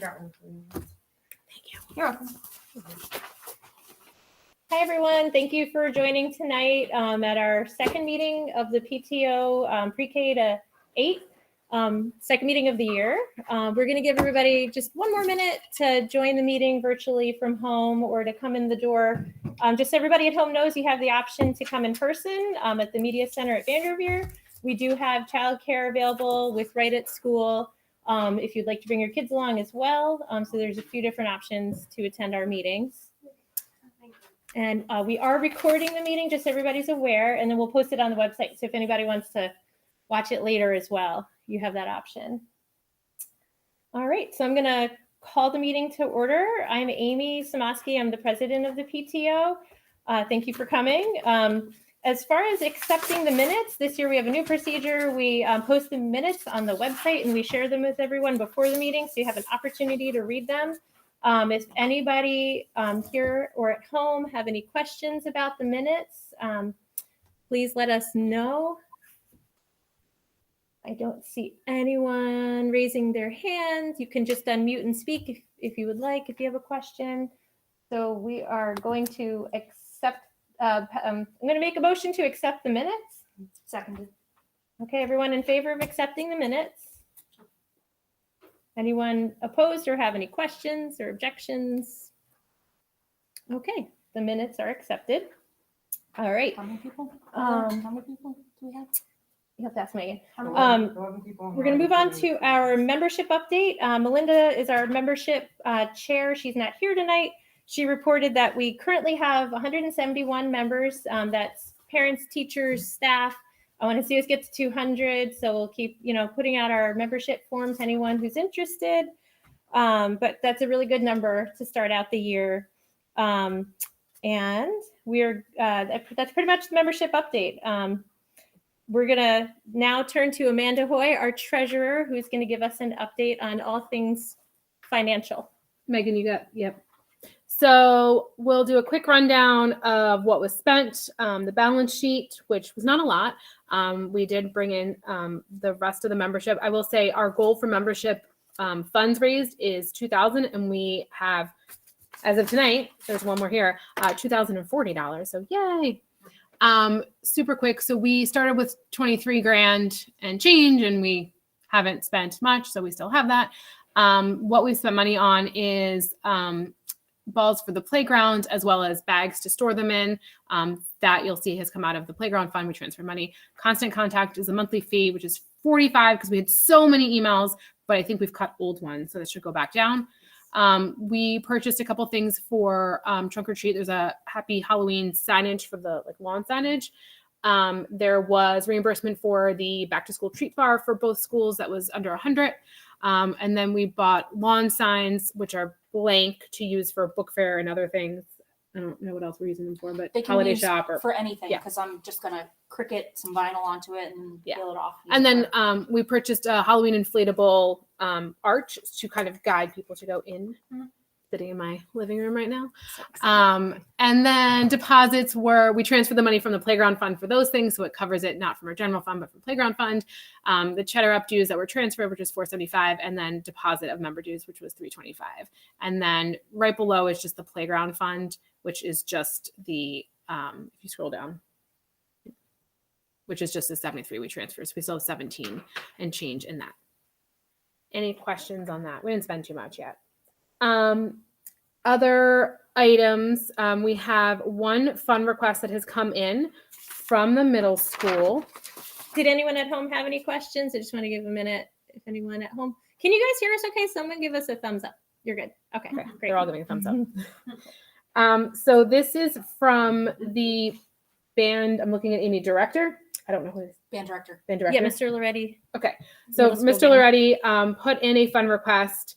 got one for you. Thank you. You're welcome. Hi, everyone. Thank you for joining tonight at our second meeting of the PTO Pre-K to 8, second meeting of the year. We're going to give everybody just one more minute to join the meeting virtually from home or to come in the door. Just so everybody at home knows, you have the option to come in person at the Media Center at Vanderveer. We do have childcare available with Right at School if you'd like to bring your kids along as well. So there's a few different options to attend our meetings. And we are recording the meeting, just so everybody's aware, and then we'll post it on the website. So if anybody wants to watch it later as well, you have that option. All right, so I'm going to call the meeting to order. I'm Amy Samoski. I'm the president of the PTO. Thank you for coming. As far as accepting the minutes, this year we have a new procedure. We post the minutes on the website and we share them with everyone before the meeting, so you have an opportunity to read them. If anybody here or at home have any questions about the minutes, please let us know. I don't see anyone raising their hands. You can just unmute and speak if you would like, if you have a question. So we are going to accept, I'm going to make a motion to accept the minutes. Seconded. Okay, everyone in favor of accepting the minutes? Anyone opposed or have any questions or objections? Okay, the minutes are accepted. All right. How many people? How many people do we have? You have to ask Megan. 11 people. We're going to move on to our membership update. Melinda is our membership chair. She's not here tonight. She reported that we currently have 171 members. That's parents, teachers, staff. I want to see us get to 200, so we'll keep, putting out our membership forms, anyone who's interested. But that's a really good number to start out the year. And we're that's pretty much the membership update. We're going to now turn to Amanda Hoy, our treasurer, who's going to give us an update on all things financial. Megan, you got, yep. So we'll do a quick rundown of what was spent, the balance sheet, which was not a lot. We did bring in the rest of the membership. I will say our goal for membership funds raised is $2,000, and we have, as of tonight, there's one more here, $2,040. So yay. Super quick. So we started with 23 grand and change, and we haven't spent much, so we still have that. What we spent money on is balls for the playground, as well as bags to store them in. That you'll see has come out of the playground fund. We transfer money. Constant Contact is a monthly fee, which is $45 because we had so many emails, but I think we've cut old ones, so that should go back down. We purchased a couple things for trunk or treat. There's a Happy Halloween signage for the lawn signage. There was reimbursement for the back to school treat bar for both schools. That was under $100. And then we bought lawn signs, which are blank to use for book fair and other things. I don't know what else we're using them for, but They can holiday use shop or for anything, yeah. because I'm just gonna cricket some vinyl onto it and peel it off. And then we purchased a Halloween inflatable arch to kind of guide people to go in. Sitting in my living room right now. And then deposits we transferred the money from the playground fund for those things. So it covers it, not from our general fund, but from playground fund. The Cheddar Up dues that were transferred, which was $475, and then deposit of member dues, which was $325. And then right below is just the playground fund, which is just the, if you scroll down, which is just the 73 we transferred. So we still have 17 and change in that. Any questions on that? We didn't spend too much yet. Other items, we have one fund request that has come in from the middle school. Did anyone at home have any questions? I just want to give a minute if anyone at home. Can you guys hear us okay? Someone give us a thumbs up. You're good. Okay, great. They're all giving a thumbs up. So this is from the band. I'm looking at Amy, director. I don't know who it is. Band director. Band director. Yeah, Mr. Loretti. Okay. So Mr. Loretti put in a fund request.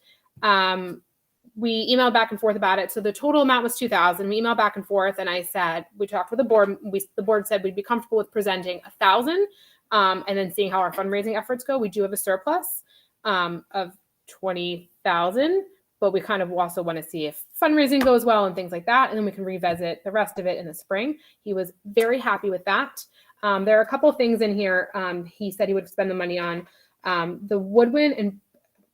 We emailed back and forth about it. So the total amount was $2,000. We emailed back and forth, and I said, we talked with the board. The board said we'd be comfortable with presenting $1,000 and then seeing how our fundraising efforts go. We do have a surplus of $20,000, but we kind of also want to see if fundraising goes well and things like that. And then we can revisit the rest of it in the spring. He was very happy with that. There are a couple of things in here. He said he would spend the money on the woodwind and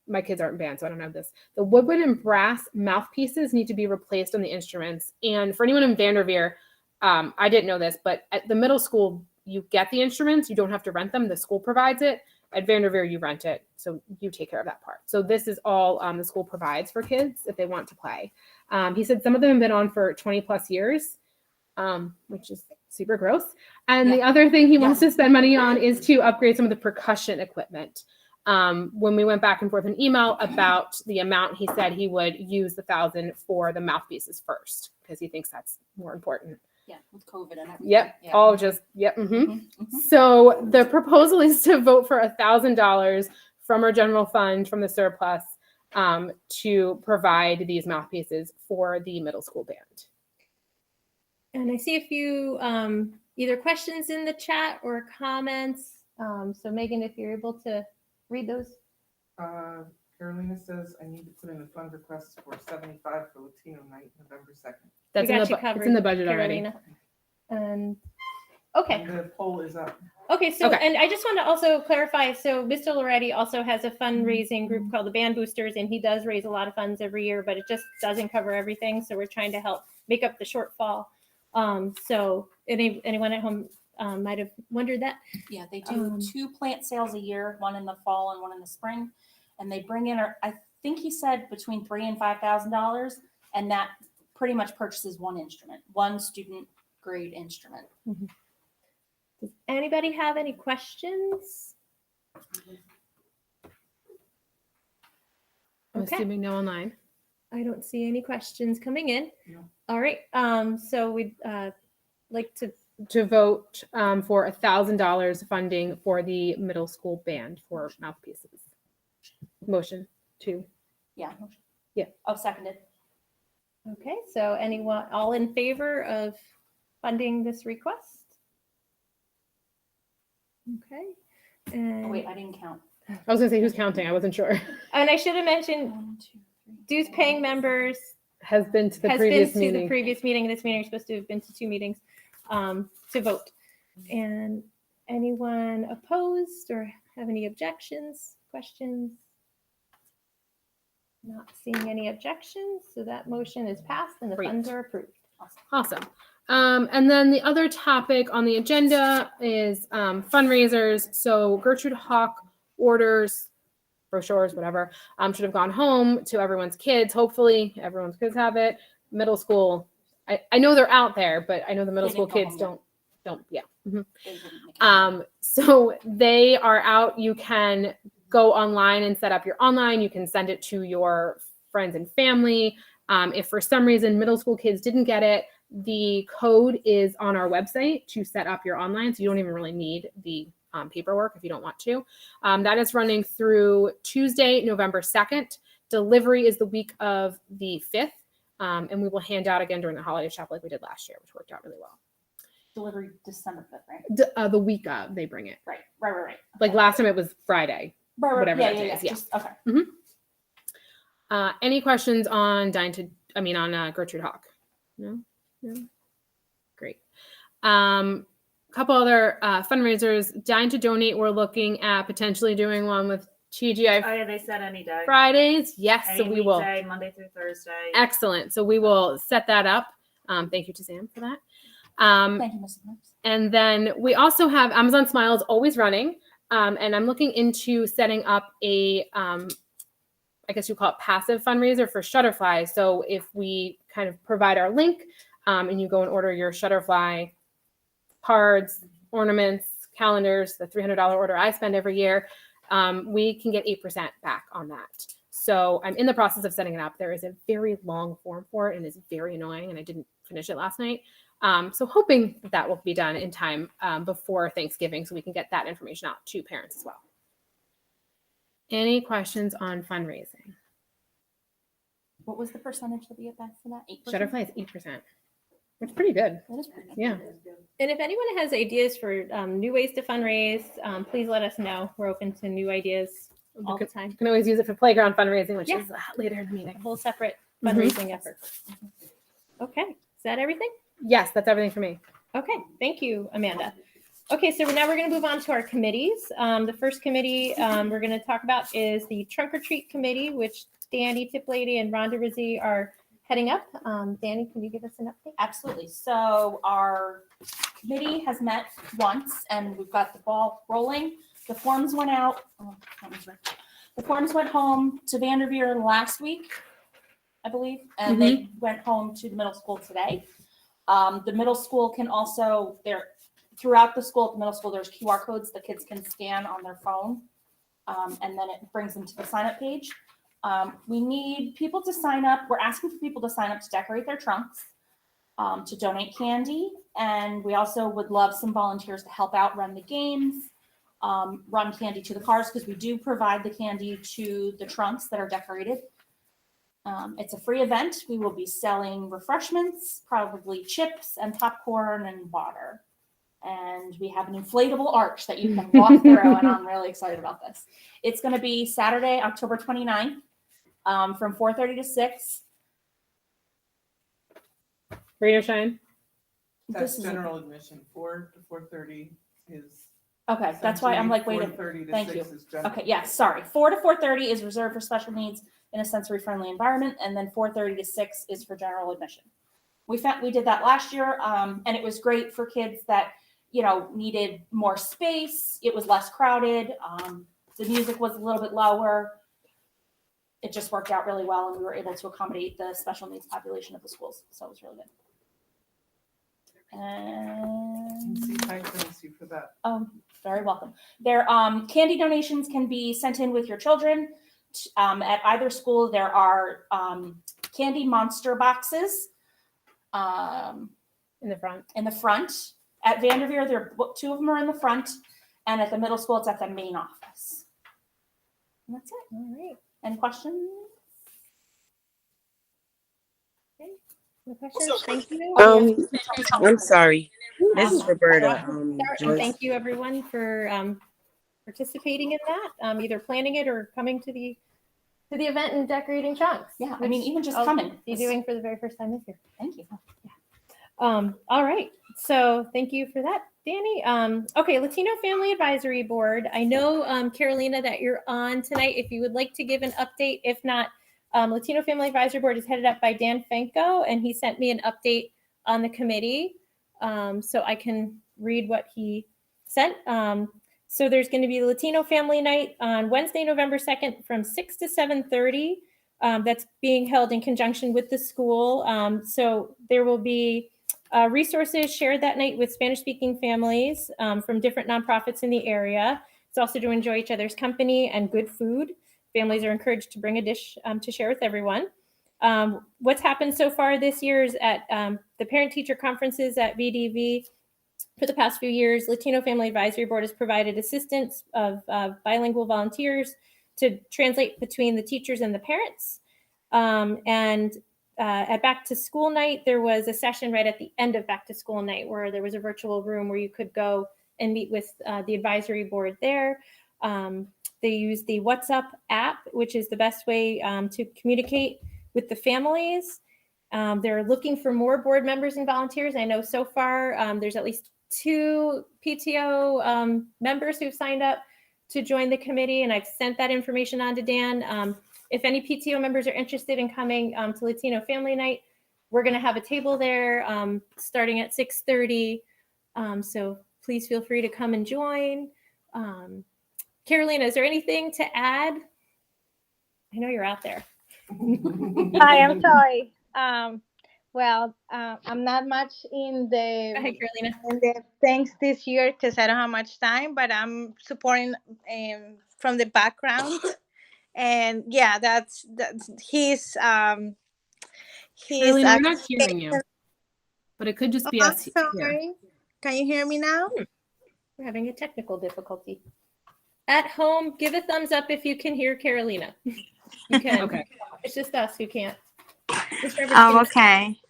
my kids aren't band, so I don't have this. The woodwind and brass mouthpieces need to be replaced on the instruments. And for anyone in Vanderveer, I didn't know this, but at the middle school, you get the instruments. You don't have to rent them. The school provides it. At Vanderveer, you rent it. So you take care of that part. So this is all the school provides for kids if they want to play. He said some of them have been on for 20 plus years, which is super gross. And the other thing he wants to spend money on is to upgrade some of the percussion equipment. When we went back and forth in email about the amount, he said he would use the $1,000 for the mouthpieces first because he thinks that's more important. Yeah, with COVID and everything. Yep, Yeah. all just So the proposal is to vote for $1,000 from our general fund from the surplus to provide these mouthpieces for the middle school band. And I see a few either questions in the chat or comments. So Megan, if you're able to read those. Carolina says I need to put in a fund request for 75 for Latino night, November 2nd. That's We in got the you covered, it's in the budget Carolina. And okay. And the poll is up. Okay, so Okay. and I just want to also clarify. So Mr. Loretti also has a fundraising group called the Band Boosters, and he does raise a lot of funds every year, but it just doesn't cover everything. So we're trying to help make up the shortfall. So anyone at home might have wondered that. Yeah, they do 2 plant sales a year, one in the fall and one in the spring. And they bring in, I think he said between $3,000 and $5,000, and that pretty much purchases one instrument, one student grade instrument. Does anybody have any questions? I'm Okay. assuming no online. I don't see any questions coming in. No. All right. So we'd like to vote for $1,000 funding for the middle school band for mouthpieces. Motion to. Yeah. Yeah. Oh, seconded. Okay, so anyone, all in favor of funding this request? Okay. And, Oh, wait, I didn't count. I was gonna say who's counting. I wasn't sure. and I should have mentioned 1, 2, 3. dues paying members Has been to the has previous been to meeting. the previous meeting. This meeting is supposed to have been to 2 meetings to vote. And anyone opposed or have any objections, questions? Not seeing any objections, so that motion is passed and the Great. funds are approved. Awesome. And then the other topic on the agenda is fundraisers. So Gertrude Hawk orders, brochures, whatever, should have gone home to everyone's kids. Hopefully everyone's kids have it. Middle school, I know they're out there, but I know the middle They school didn't go kids home don't, yeah. Mhm. They didn't make it. So they are out. You can go online and set up your online. You can send it to your friends and family. If for some reason middle school kids didn't get it, the code is on our website to set up your online. So you don't even really need the paperwork if you don't want to. That is running through Tuesday, November 2nd. Delivery is the week of the 5th. And we will hand out again during the holiday shop like we did last year, which worked out really well. Delivery December 5th, right? The week of they bring it. Right. Like last time it was Friday. Whatever Yeah, that yeah, is, yeah. yeah. Just, okay. Any questions on Gertrude Hawk? No? Great. Couple other fundraisers. Dine to Donate, we're looking at potentially doing one with TGI Oh yeah, they said any day. Fridays. Yes, Any so we will. weekday, Monday through Thursday. Excellent. So we will set that up. Thank you to Sam for that. Thank you, Mrs. Nips. And then we also have Amazon Smiles always running. And I'm looking into setting up a, I guess you call it passive fundraiser for Shutterfly. So if we kind of provide our link and you go and order your Shutterfly cards, ornaments, calendars, the $300 order I spend every year, we can get 8% back on that. So I'm in the process of setting it up. There is a very long form for it and it's very annoying and I didn't finish it last night. So hoping that will be done in time before Thanksgiving so we can get that information out to parents as well. Any questions on fundraising? What was the percentage that we get back for that? 8%? Shutterfly is 8%. It's pretty good. That is pretty good. Yeah. And if anyone has ideas for new ways to fundraise, please let us know. We're open to new ideas all the time. You can always use it for playground fundraising, which Yeah. is later in the A meeting. whole separate Mhm. fundraising effort. Okay, is that everything? Yes, that's everything for me. Okay, thank you, Amanda. Okay, so now we're going to move on to our committees. The first committee we're going to talk about is the Trunk or Treat Committee, which Danny Tiplady and Rhonda Rizzi are heading up. Danny, can you give us an update? Absolutely. So our committee has met once and we've got the ball rolling. The forms went out. The forms went home to Vanderveer last week, I believe, and they went home to the middle school today. The middle school can also, throughout the school, at the middle school, there's QR codes the kids can scan on their phone. And then it brings them to the sign up page. We need people to sign up. We're asking for people to sign up to decorate their trunks, to donate candy. And we also would love some volunteers to help out run the games, run candy to the cars, because we do provide the candy to the trunks that are decorated. It's a free event. We will be selling refreshments, probably chips and popcorn and water. And we have an inflatable arch that you can walk through, and I'm really excited about this. It's going to be Saturday, October 29th, from 4:30 to 6. Rain or shine? That's general admission. 4 to 4:30 is. Okay, that's why I'm like, wait a minute. 4:30 to Thank 6 you. is general. Okay, yeah, sorry. 4 to 4:30 is reserved for special needs in a sensory friendly environment, and then 4:30 to 6 is for general admission. We did that last year, and it was great for kids that, needed more space. It was less crowded. The music was a little bit lower. It just worked out really well, and we were able to accommodate the special needs population of the schools. So it was really good. And Thank you for that. very welcome. Their candy donations can be sent in with your children. At either school, there are candy monster boxes In the front. in the front. At Vanderveer, two of them are in the front, and at the middle school, it's at the main office. And that's it. All right. Any questions? Any questions? Thank you. I'm sorry. This is Roberta. And Joyce. thank you, everyone, for participating in that, either planning it or coming to the event and decorating trunks. Yeah, I mean, even just I'll coming. be doing for the very first time this year. Thank you. All right. So thank you for that, Danny. Okay, Latino Family Advisory Board. I know, Carolina, that you're on tonight. If you would like to give an update, if not, Latino Family Advisory Board is headed up by Dan Fenko, and he sent me an update on the committee, so I can read what he sent. So there's going to be Latino Family Night on Wednesday, November 2nd from 6 to 7:30. That's being held in conjunction with the school. So there will be resources shared that night with Spanish-speaking families from different nonprofits in the area. It's also to enjoy each other's company and good food. Families are encouraged to bring a dish to share with everyone. What's happened so far this year is at the parent-teacher conferences at VDV. For the past few years, Latino Family Advisory Board has provided assistance of bilingual volunteers to translate between the teachers and the parents. At Back to School Night, there was a session right at the end of Back to School Night where there was a virtual room where you could go and meet with the advisory board there. They use the WhatsApp app, which is the best way to communicate with the families. They're looking for more board members and volunteers. I know so far there's at least 2 PTO members who've signed up to join the committee, and I've sent that information on to Dan. If any PTO members are interested in coming to Latino Family Night, we're going to have a table there starting at 6:30. So please feel free to come and join. Carolina, is there anything to add? I know you're out there. Hi, I'm sorry. I'm not much in Go ahead, Carolina. the things this year because I don't have much time, but I'm supporting from the background. And yeah, that's he's Carolina, we're not hearing you, but it could just be us here. Sorry. Can you hear me now? We're having a technical difficulty. At home, give a thumbs up if you can hear Carolina. You can. Okay. It's just us who can't. Okay.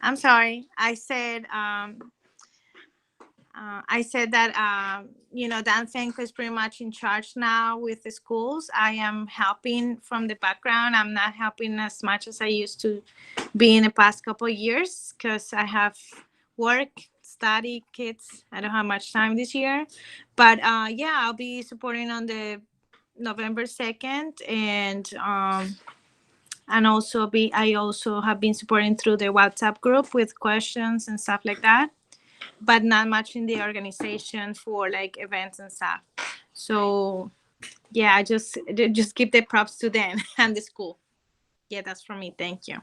I'm sorry. I said that Dan Fenko is pretty much in charge now with the schools. I am helping from the background. I'm not helping as much as I used to be in the past couple of years because I have work study kids. I don't have much time this year, but yeah, I'll be supporting on the November 2nd, and also I also have been supporting through the WhatsApp group with questions and stuff like that, but not much in the organization for like events and stuff. So yeah, I just give the props to them and the school. Yeah, that's from me. Thank you.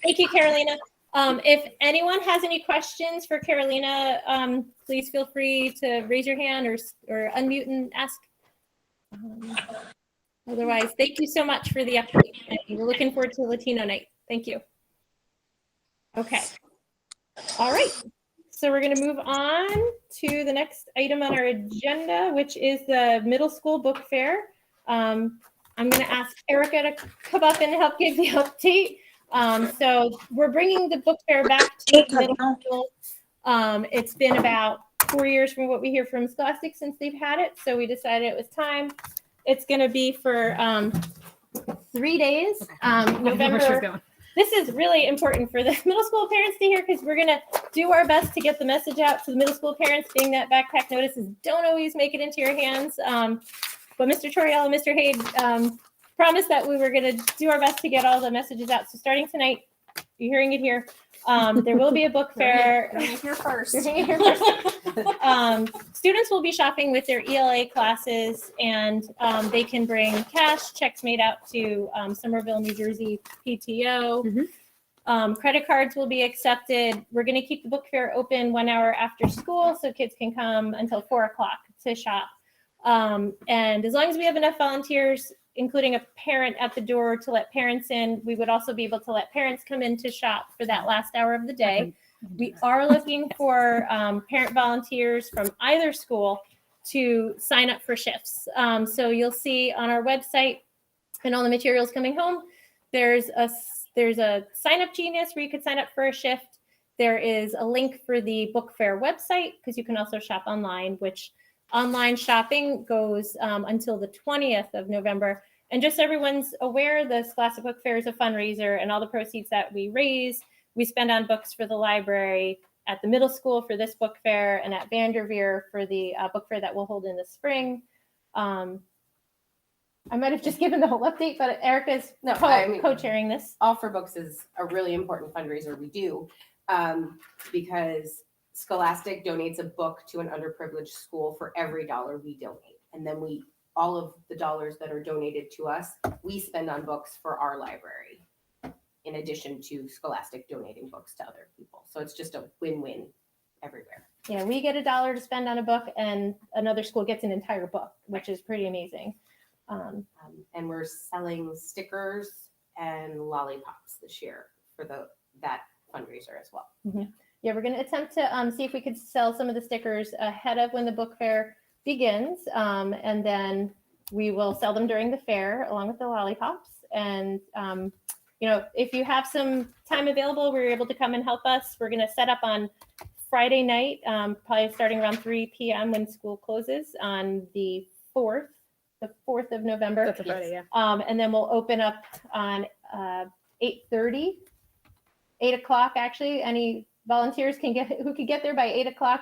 Thank you, Carolina. If anyone has any questions for Carolina, please feel free to raise your hand or unmute and ask. Otherwise, thank you so much for the update. And we're looking forward to Latino night. Thank you. Okay. All right. So we're going to move on to the next item on our agenda, which is the middle school book fair. I'm going to ask Erica to come up and help give the update. So we're bringing the book fair back to middle school. It's been about 4 years from what we hear from Scholastic since they've had it. So we decided it was time. It's going to be for 3 days. November. This is really important for the middle school parents to hear, because we're going to do our best to get the message out to the middle school parents, being that backpack notices don't always make it into your hands. But Mr. Toriel and Mr. Haid promised that we were going to do our best to get all the messages out. So starting tonight, you're hearing it here. There will be a book fair. You're here first. Students will be shopping with their ELA classes, and they can bring cash, checks made out to Somerville, New Jersey PTO. Credit cards will be accepted. We're going to keep the book fair open 1 hour after school, so kids can come until 4 o'clock to shop. And as long as we have enough volunteers, including a parent at the door to let parents in, we would also be able to let parents come in to shop for that last hour of the day. We are looking for parent volunteers from either school to sign up for shifts. So you'll see on our website and all the materials coming home, there's a sign up Genius where you could sign up for a shift. There is a link for the book fair website, because you can also shop online, which online shopping goes until the 20th of November. And just so everyone's aware, the Scholastic Book Fair is a fundraiser, and all the proceeds that we raise, we spend on books for the library, at the middle school for this book fair, and at Vanderveer for the book fair that we'll hold in the spring. I might have just given the whole update, but Erica's co-chairing this. All for Books is a really important fundraiser we do, because Scholastic donates a book to an underprivileged school for every dollar we donate. And then all of the dollars that are donated to us, we spend on books for our library, in addition to Scholastic donating books to other people. So it's just a win-win everywhere. Yeah, we get $1 to spend on a book, and another school gets an entire book, which is pretty amazing. And we're selling stickers and lollipops this year for that fundraiser as well. Yeah, we're going to attempt to see if we could sell some of the stickers ahead of when the book fair begins. And then we will sell them during the fair along with the lollipops. And, if you have some time available, we're able to come and help us. We're going to set up on Friday night, probably starting around 3 p.m. when school closes on the 4th of November. That's a Friday, yeah. And then we'll open up on 8:30, 8 o'clock actually. Any volunteers who could get there by 8 o'clock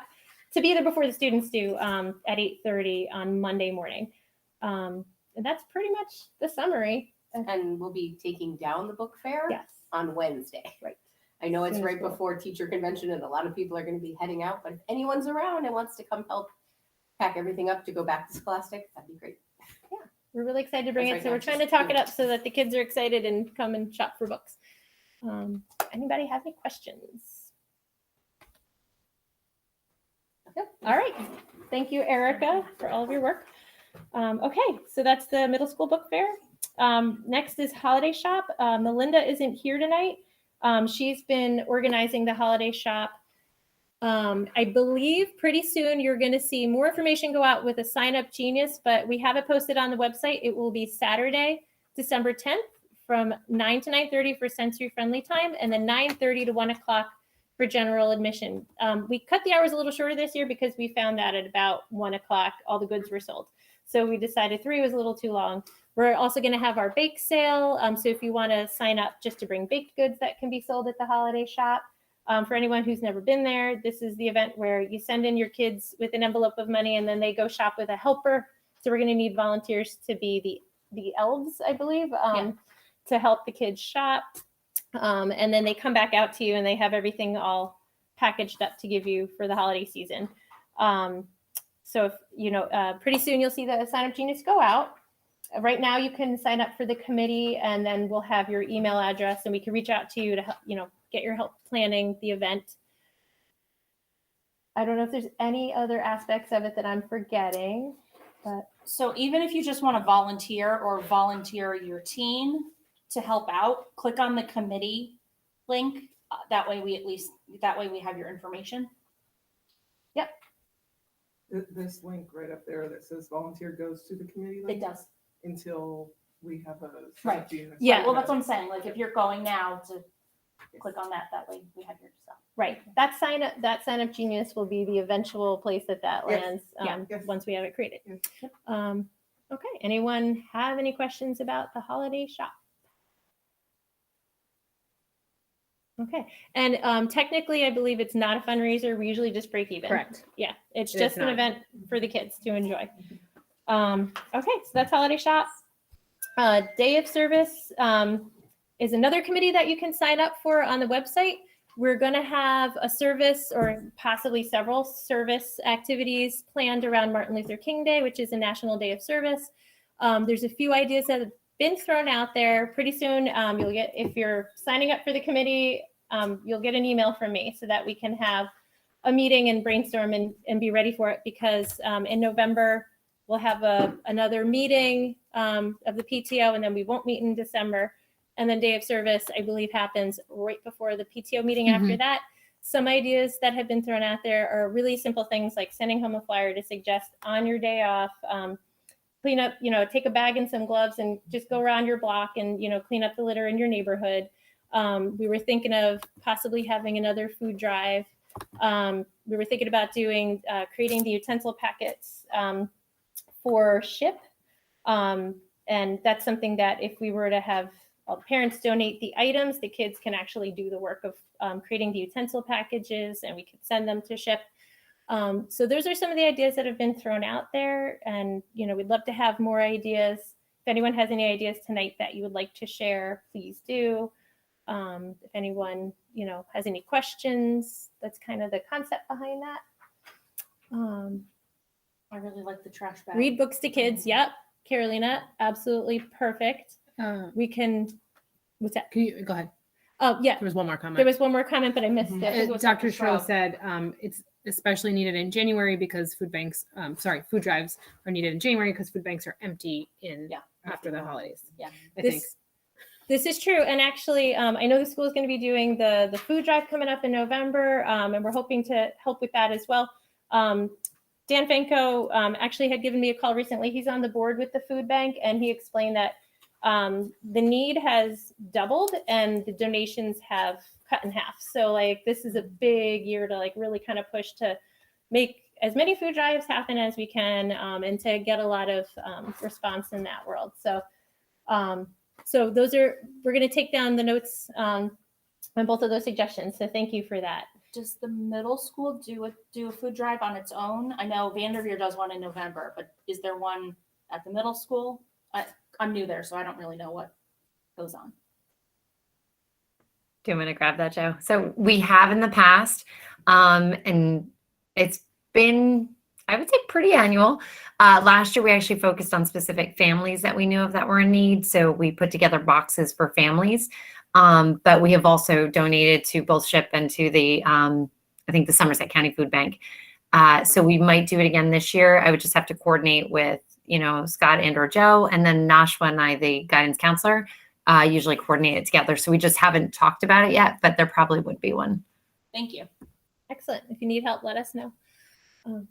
to be there before the students do at 8:30 on Monday morning. And that's pretty much the summary. And we'll be taking down the book fair on Wednesday. Right. I know it's right before teacher convention, and a lot of people are going to be heading out, but if anyone's around and wants to come help pack everything up to go back to Scholastic, that'd be great. Yeah, we're really excited to bring That's it. So right, we're trying to talk it up so that the kids are excited and come and shop for books. Anybody have any questions? Yep. All right. Thank you, Erica, for all of your work. Okay, so that's the middle school book fair. Next is holiday shop. Melinda isn't here tonight. She's been organizing the holiday shop. I believe pretty soon you're going to see more information go out with a sign up Genius, but we have it posted on the website. It will be Saturday, December 10th from 9 to 9:30 for sensory friendly time, and then 9:30 to 1 o'clock for general admission. We cut the hours a little shorter this year because we found that at about 1 o'clock, all the goods were sold. So we decided 3 was a little too long. We're also going to have our bake sale. So if you want to sign up just to bring baked goods that can be sold at the holiday shop, for anyone who's never been there, this is the event where you send in your kids with an envelope of money and then they go shop with a helper. So we're going to need volunteers to be the elves, I believe, to help the kids shop. And then they come back out to you and they have everything all packaged up to give you for the holiday season. So if, pretty soon you'll see the sign up genius go out. Right now you can sign up for the committee and then we'll have your email address and we can reach out to you to help, get your help planning the event. I don't know if there's any other aspects of it that I'm forgetting, but So even if you just want to volunteer or volunteer your teen to help out, click on the committee link. That way we have your information. This link right up there that says volunteer goes to the committee It link does. until we have a. Right. Genius. Yeah. Well, that's what I'm saying. Like if you're going now to click on that way we have your stuff. right, that sign up genius will be the eventual place that Yes. lands Yes. once we have it created. Yes. Okay, anyone have any questions about the holiday shop? Okay, and technically, I believe it's not a fundraiser. We usually just break even. Correct. Yeah, it's It just is an not. event for the kids to enjoy. Okay, so that's holiday shop. Day of service is another committee that you can sign up for on the website. We're going to have a service or possibly several service activities planned around Martin Luther King Day, which is a National Day of Service. There's a few ideas that have been thrown out there. Pretty soon, you'll get, if you're signing up for the committee, you'll get an email from me so that we can have a meeting and brainstorm and be ready for it, because in November, we'll have another meeting of the PTO, and then we won't meet in December. And then Day of Service, I believe, happens right before the PTO meeting after that. Some ideas that have been thrown out there are really simple things like sending home a flyer to suggest on your day off, clean up, take a bag and some gloves and just go around your block and, clean up the litter in your neighborhood. We were thinking of possibly having another food drive. We were thinking about creating the utensil packets for SHIP. And that's something that if we were to have all the parents donate the items, the kids can actually do the work of creating the utensil packages and we could send them to SHIP. So those are some of the ideas that have been thrown out there. And, we'd love to have more ideas. If anyone has any ideas tonight that you would like to share, please do. If anyone, has any questions, that's kind of the concept behind that. I really like the trash bag. Read books to kids. Yep. Carolina, absolutely perfect. We can, what's that? Can you go ahead? Oh, yeah. There was one more comment. There was one more comment, but I missed it. I think it was Dr. Schro. Schro said it's especially needed in January because food drives are needed in January because food banks are empty after the holidays. Yeah. I think. This is true. And actually, I know the school is going to be doing the food drive coming up in November, and we're hoping to help with that as well. Dan Fanko actually had given me a call recently. He's on the board with the food bank, and he explained that the need has doubled and the donations have cut in half. So this is a big year to really kind of push to make as many food drives happen as we can, and to get a lot of response in that world. So we're going to take down the notes on both of those suggestions. So thank you for that. Does the middle school do a food drive on its own? I know Vanderveer does one in November, but is there one at the middle school? I'm new there, so I don't really know what goes on. Do you want me to grab that, Joe? So we have in the past, and it's been, I would say, pretty annual. Last year, we actually focused on specific families that we knew of that were in need. So we put together boxes for families. But we have also donated to both SHIP and to the, I think the Somerset County Food Bank. So we might do it again this year. I would just have to coordinate with, Scott and or Joe, and then Nashwa and I, the guidance counselor, usually coordinate it together. So we just haven't talked about it yet, but there probably would be one. Thank you. Excellent. If you need help, let us know. Okay.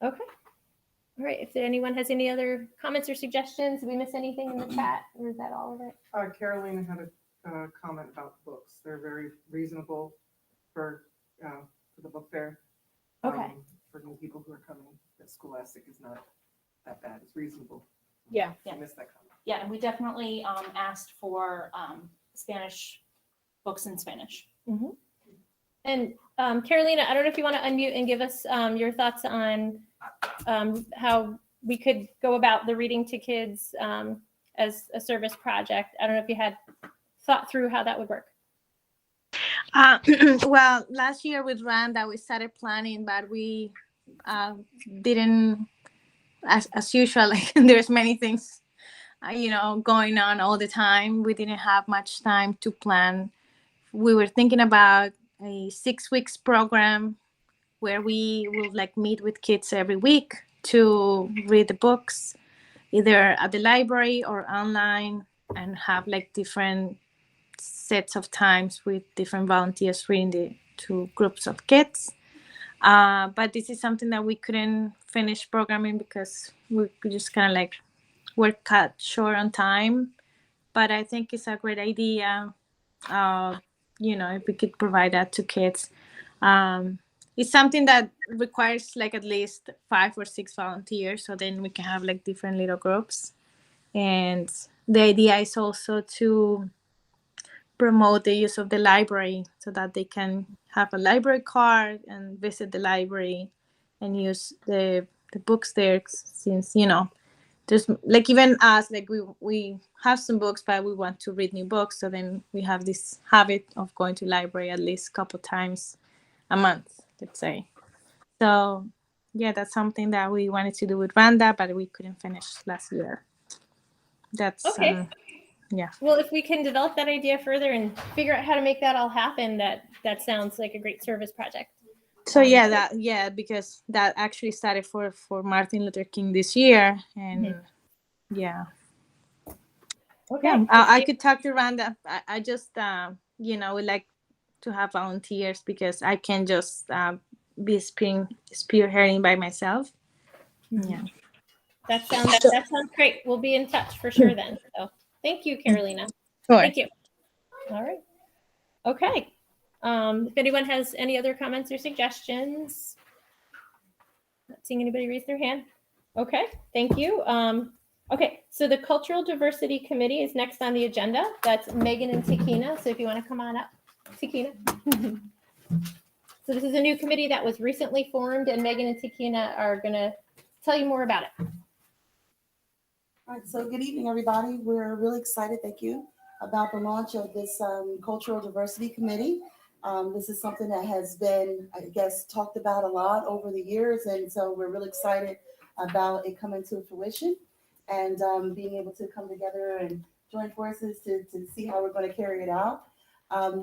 All right. If anyone has any other comments or suggestions, did we miss anything in the chat, or is that all of it? Carolina had a comment about books. They're very reasonable for the book fair. Okay. For new people who are coming, that Scholastic is not that bad. It's reasonable. Yeah. I missed that comment. Yeah, and we definitely asked for Spanish books in Spanish. And Carolina, I don't know if you want to unmute and give us your thoughts on how we could go about the reading to kids as a service project. I don't know if you had thought through how that would work. Well, last year with Randa, we started planning, but we didn't, as usual, like there's many things, going on all the time. We didn't have much time to plan. We were thinking about a 6 weeks program where we will like meet with kids every week to read the books, either at the library or online, and have like different sets of times with different volunteers reading to groups of kids. But this is something that we couldn't finish programming because we just kind of like were cut short on time. But I think it's a great idea. If we could provide that to kids. It's something that requires like at least 5 or 6 volunteers. So then we can have like different little groups. And the idea is also to promote the use of the library so that they can have a library card and visit the library and use the books there, since there's like even us, like we have some books but we want to read new books, so then we have this habit of going to library at least a couple times a month, let's say. So yeah, that's something that we wanted to do with Randa, but we couldn't finish last year. That's Okay. Yeah. Well, if we can develop that idea further and figure out how to make that all happen, that sounds like a great service project. So because that actually started for Martin Luther King this year, and yeah. Okay. Yeah, I could talk to Randa. I just would like to have volunteers because I can just be spearheading by myself. Yeah. That sounds great. We'll be in touch for sure then. So thank you, Carolina. Sure. Thank you. All right. Okay. If anyone has any other comments or suggestions, not seeing anybody raise their hand. Okay, thank you. Okay, so the Cultural Diversity Committee is next on the agenda. That's Megan and Takina. So if you want to come on up, Takina. So this is a new committee that was recently formed, and Megan and Takina are going to tell you more about it. All right, so good evening, everybody. We're really excited, thank you, about the launch of this Cultural Diversity Committee. This is something that has been, I guess, talked about a lot over the years, and so we're really excited about it coming to fruition and being able to come together and join forces to see how we're going to carry it out.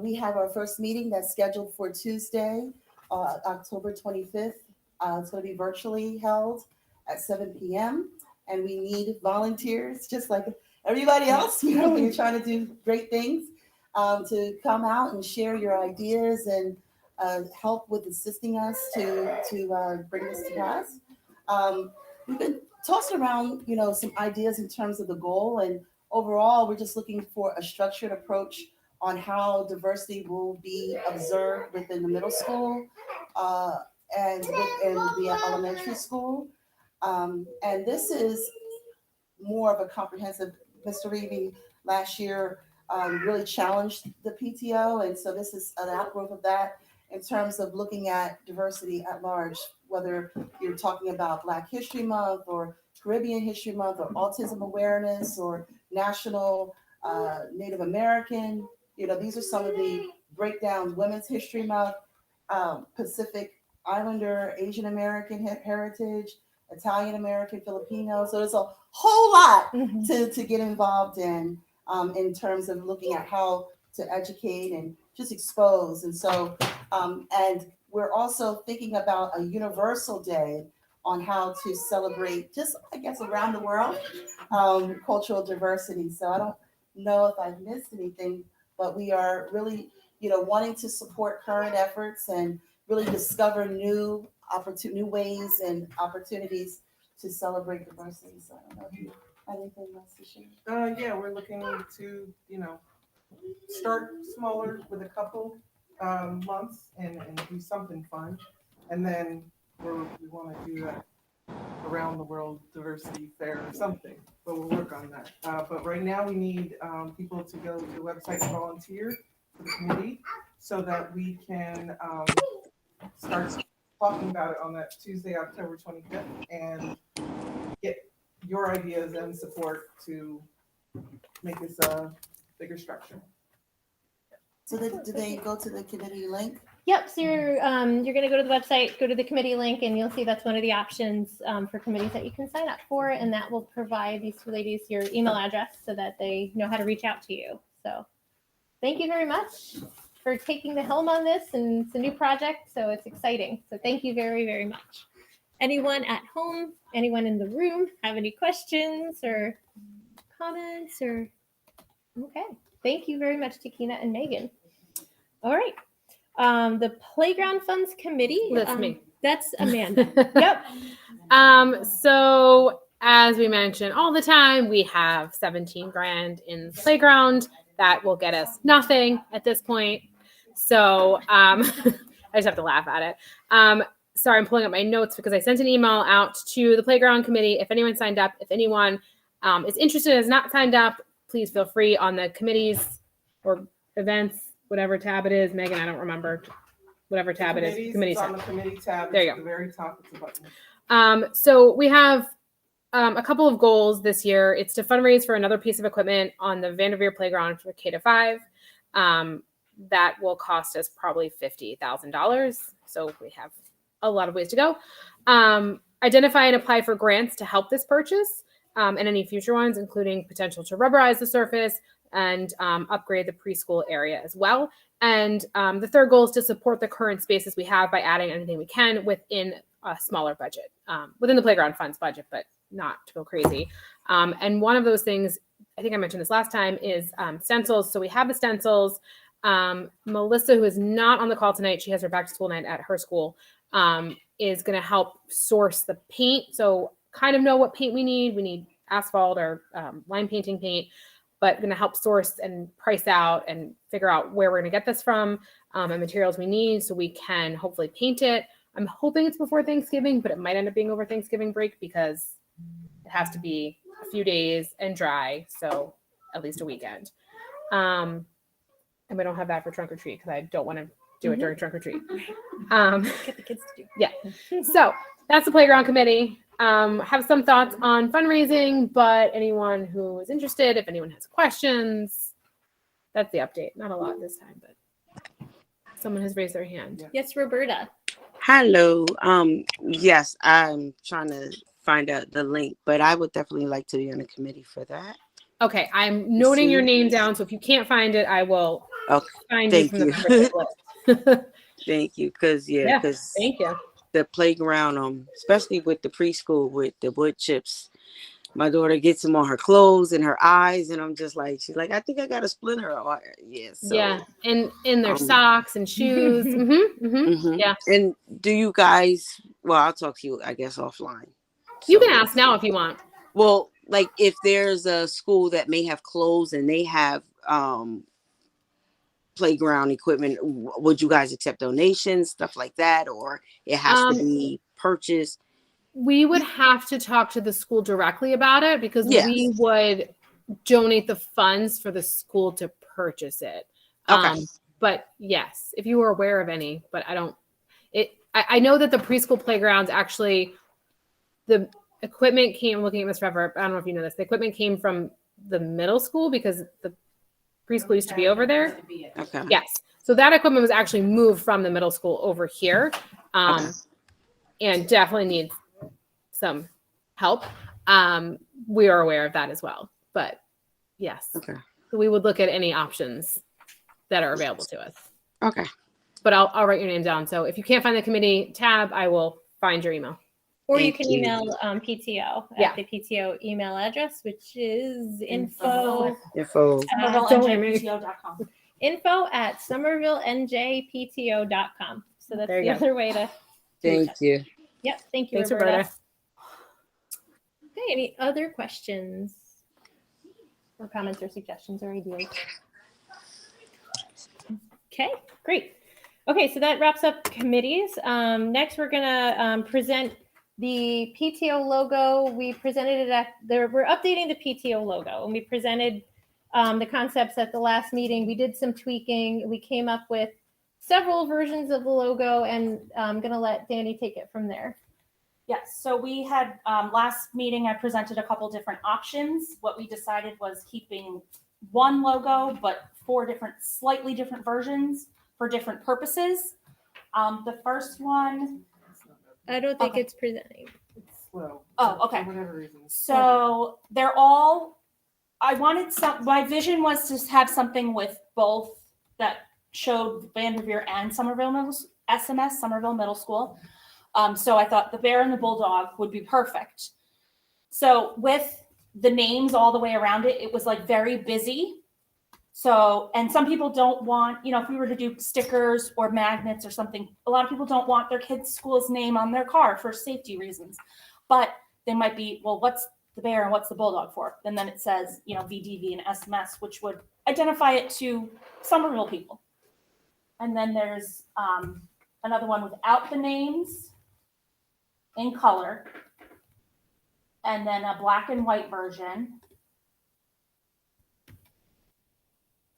We have our first meeting that's scheduled for Tuesday, October 25th. It's going to be virtually held at 7 p.m. and we need volunteers, just like everybody else. We're trying to do great things to come out and share your ideas and help with assisting us to bring this to pass. We've been tossing around, some ideas in terms of the goal, and overall, we're just looking for a structured approach on how diversity will be observed within the middle school and within the elementary school. And this is more of a comprehensive. Mr. Reevy last year really challenged the PTO, and so this is an outgrowth of that in terms of looking at diversity at large, whether you're talking about Black History Month or Caribbean History Month or autism awareness or National Native American. These are some of the breakdowns. Women's History Month, Pacific Islander, Asian American heritage, Italian American, Filipino. So there's a whole lot to get involved in terms of looking at how to educate and just expose. And so, and we're also thinking about a universal day on how to celebrate, just I guess around the world, cultural diversity. So I don't know if I've missed anything, but we are really, wanting to support current efforts and really discover new ways and opportunities to celebrate diversity. So I don't know if you have anything else to share. Yeah, we're looking to, start smaller with a couple months and do something fun. And then we want to do around the world diversity fair or something, but we'll work on that. But right now we need people to go to the website and volunteer for the committee so that we can start talking about it on that Tuesday, October 25th, and get your ideas and support to make this a bigger structure. So do they go to the committee link? Yep. So you're going to go to the website, go to the committee link, and you'll see that's one of the options for committees that you can sign up for, and that will provide these two ladies your email address so that they know how to reach out to you. So thank you very much for taking the helm on this, and it's a new project, so it's exciting. So thank you very, very much. Anyone at home, anyone in the room have any questions or comments or? Okay. Thank you very much, Takina and Megan. All right. The Playground Funds Committee. That's me. That's Amanda. Yep. So as we mention all the time, we have 17 grand in playground. That will get us nothing at this point. So I just have to laugh at it. Sorry, I'm pulling up my notes because I sent an email out to the Playground Committee. If anyone signed up, if anyone is interested and has not signed up, please feel free on the committees or events, whatever tab it is. Megan, I don't remember whatever tab it is. Committee It's on tab. the committee tab. There you It's go. at the very top. It's a button. So we have a couple of goals this year. It's to fundraise for another piece of equipment on the Vanderveer playground for K-5. That will cost us probably $50,000. So we have a lot of ways to go. Identify and apply for grants to help this purchase and any future ones, including potential to rubberize the surface and upgrade the preschool area as well. And the third goal is to support the current spaces we have by adding anything we can within a smaller budget, within the playground funds budget, but not to go crazy. And one of those things, I think I mentioned this last time, is stencils. So we have the stencils. Melissa, who is not on the call tonight, she has her back to school night at her school, is going to help source the paint. So kind of know what paint we need. We need asphalt or line painting paint, but going to help source and price out and figure out where we're going to get this from and materials we need so we can hopefully paint it. I'm hoping it's before Thanksgiving, but it might end up being over Thanksgiving break because it has to be a few days and dry. So at least a weekend. And we don't have that for trunk or treat because I don't want to do it during trunk or treat. Get the kids to do. Yeah. So that's the Playground Committee. Have some thoughts on fundraising, but anyone who is interested, if anyone has questions, that's the update. Not a lot this time, but someone has raised their hand. Yes, Roberta. Hello. Yes, I'm trying to find out the link, but I would definitely like to be on the committee for that. Okay, I'm noting your name down, so if you can't find it, I will find you Thank from you. the membership list. Thank you, because Thank you. the playground, especially with the preschool with the wood chips, my daughter gets them on her clothes and her eyes, and I'm just like, she's like, I think I got a splinter. Yes. So, yeah, and in their socks and shoes. Yeah. And do you guys? Well, I'll talk to you, I guess, offline. You can ask now if you want. Well, like if there's a school that may have closed and they have playground equipment, would you guys accept donations, stuff like that, or it has to be purchased? We would have to talk to the school directly about it because we would donate the funds for the school to purchase it. Okay. But yes, if you were aware of any, but I know that the preschool playgrounds actually, the equipment came, looking at this forever, I don't know if you know this, the equipment came from the middle school because the preschool used to be over there. Okay. Yes. So that equipment was actually moved from the middle school over here and definitely needs some help. We are aware of that as well, but yes. Okay. So we would look at any options that are available to us. Okay. But I'll write your name down. So if you can't find the committee tab, I will find your email. Or you can email PTO at the PTO email address, which is info at somerville.njpto.com. So that's the other way to. Thank you. Yep. Thank you, Thanks, Roberta. Okay. Any other questions or comments or suggestions or ideas? Okay, great. Okay, so that wraps up committees. Next, we're gonna present The PTO logo, we presented it at there. We're updating the PTO logo, and we presented the concepts at the last meeting. We did some tweaking. We came up with several versions of the logo, and I'm going to let Danny take it from there. Yes, so we had, last meeting, I presented a couple different options. What we decided was keeping one logo, but 4 different, slightly different versions for different purposes. The first one, I don't think Okay. it's presenting. It's slow. Oh, okay. For whatever reason. so they're all, I wanted my vision was to have something with both that showed Vanderveer and Somerville SMS, Somerville Middle School. So I thought the bear and the bulldog would be perfect. So with the names all the way around it, it was like very busy. So, and some people don't want, if we were to do stickers or magnets or something, a lot of people don't want their kid's school's name on their car for safety reasons. But they might be, well, what's the bear and what's the bulldog for? And then it says, VDV and SMS, which would identify it to Somerville people. And then there's another one without the names in color, and then a black and white version.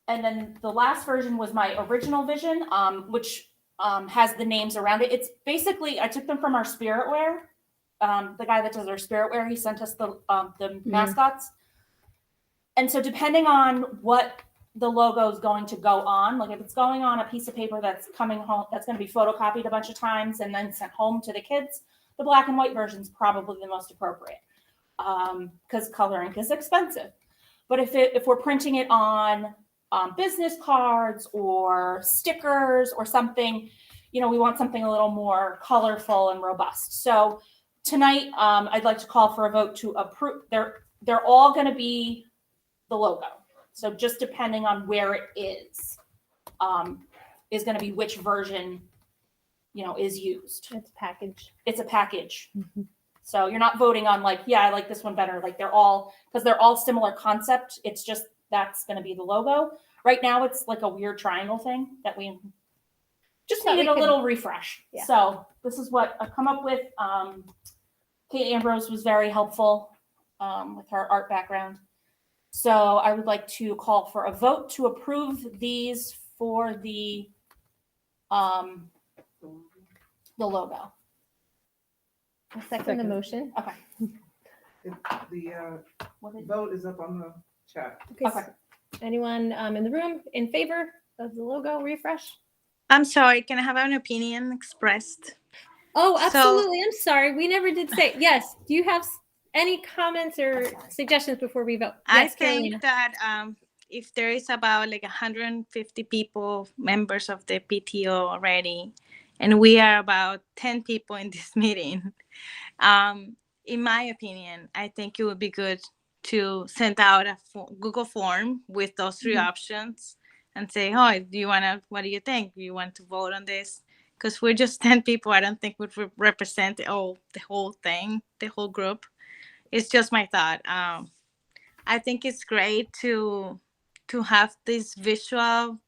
And then the last version was my original vision, which has the names around it. It's basically, I took them from our spirit wear. The guy that does our spirit wear, he sent us the mascots. And so depending on what the logo is going to go on, like if it's going on a piece of paper that's coming home, that's going to be photocopied a bunch of times and then sent home to the kids, the black and white version is probably the most appropriate because color ink is expensive. But if we're printing it on business cards or stickers or something, we want something a little more colorful and robust. So tonight, I'd like to call for a vote to approve. They're all going to be the logo. So just depending on where it is going to be which version, is used. It's packaged. It's a package. Mm-hmm. So you're not voting on like, yeah, I like this one better. Like they're all similar concept. It's just, that's going to be the logo. Right now, it's like a weird triangle thing that we just needed a little refresh. Yeah. So this is what I've come up with. Kate Ambrose was very helpful with her art background. So I would like to call for a vote to approve these for the logo. I'll second the motion. Okay. The vote is up on the chat. Okay. Anyone in the room in favor of the logo refresh? I'm sorry, can I have an opinion expressed? Oh, absolutely. I'm sorry. We never did say. Yes. Do you have any comments or suggestions before we vote? Yes, I think that if there is about like 150 people, members of the PTO already, and we are about 10 people in this meeting, in my opinion, I think it would be good to send out a Google form with those 3 options and say, what do you think? Do you want to vote on this? Because we're just 10 people. I don't think we would represent the whole thing, the whole group. It's just my thought. I think it's great to have this visual,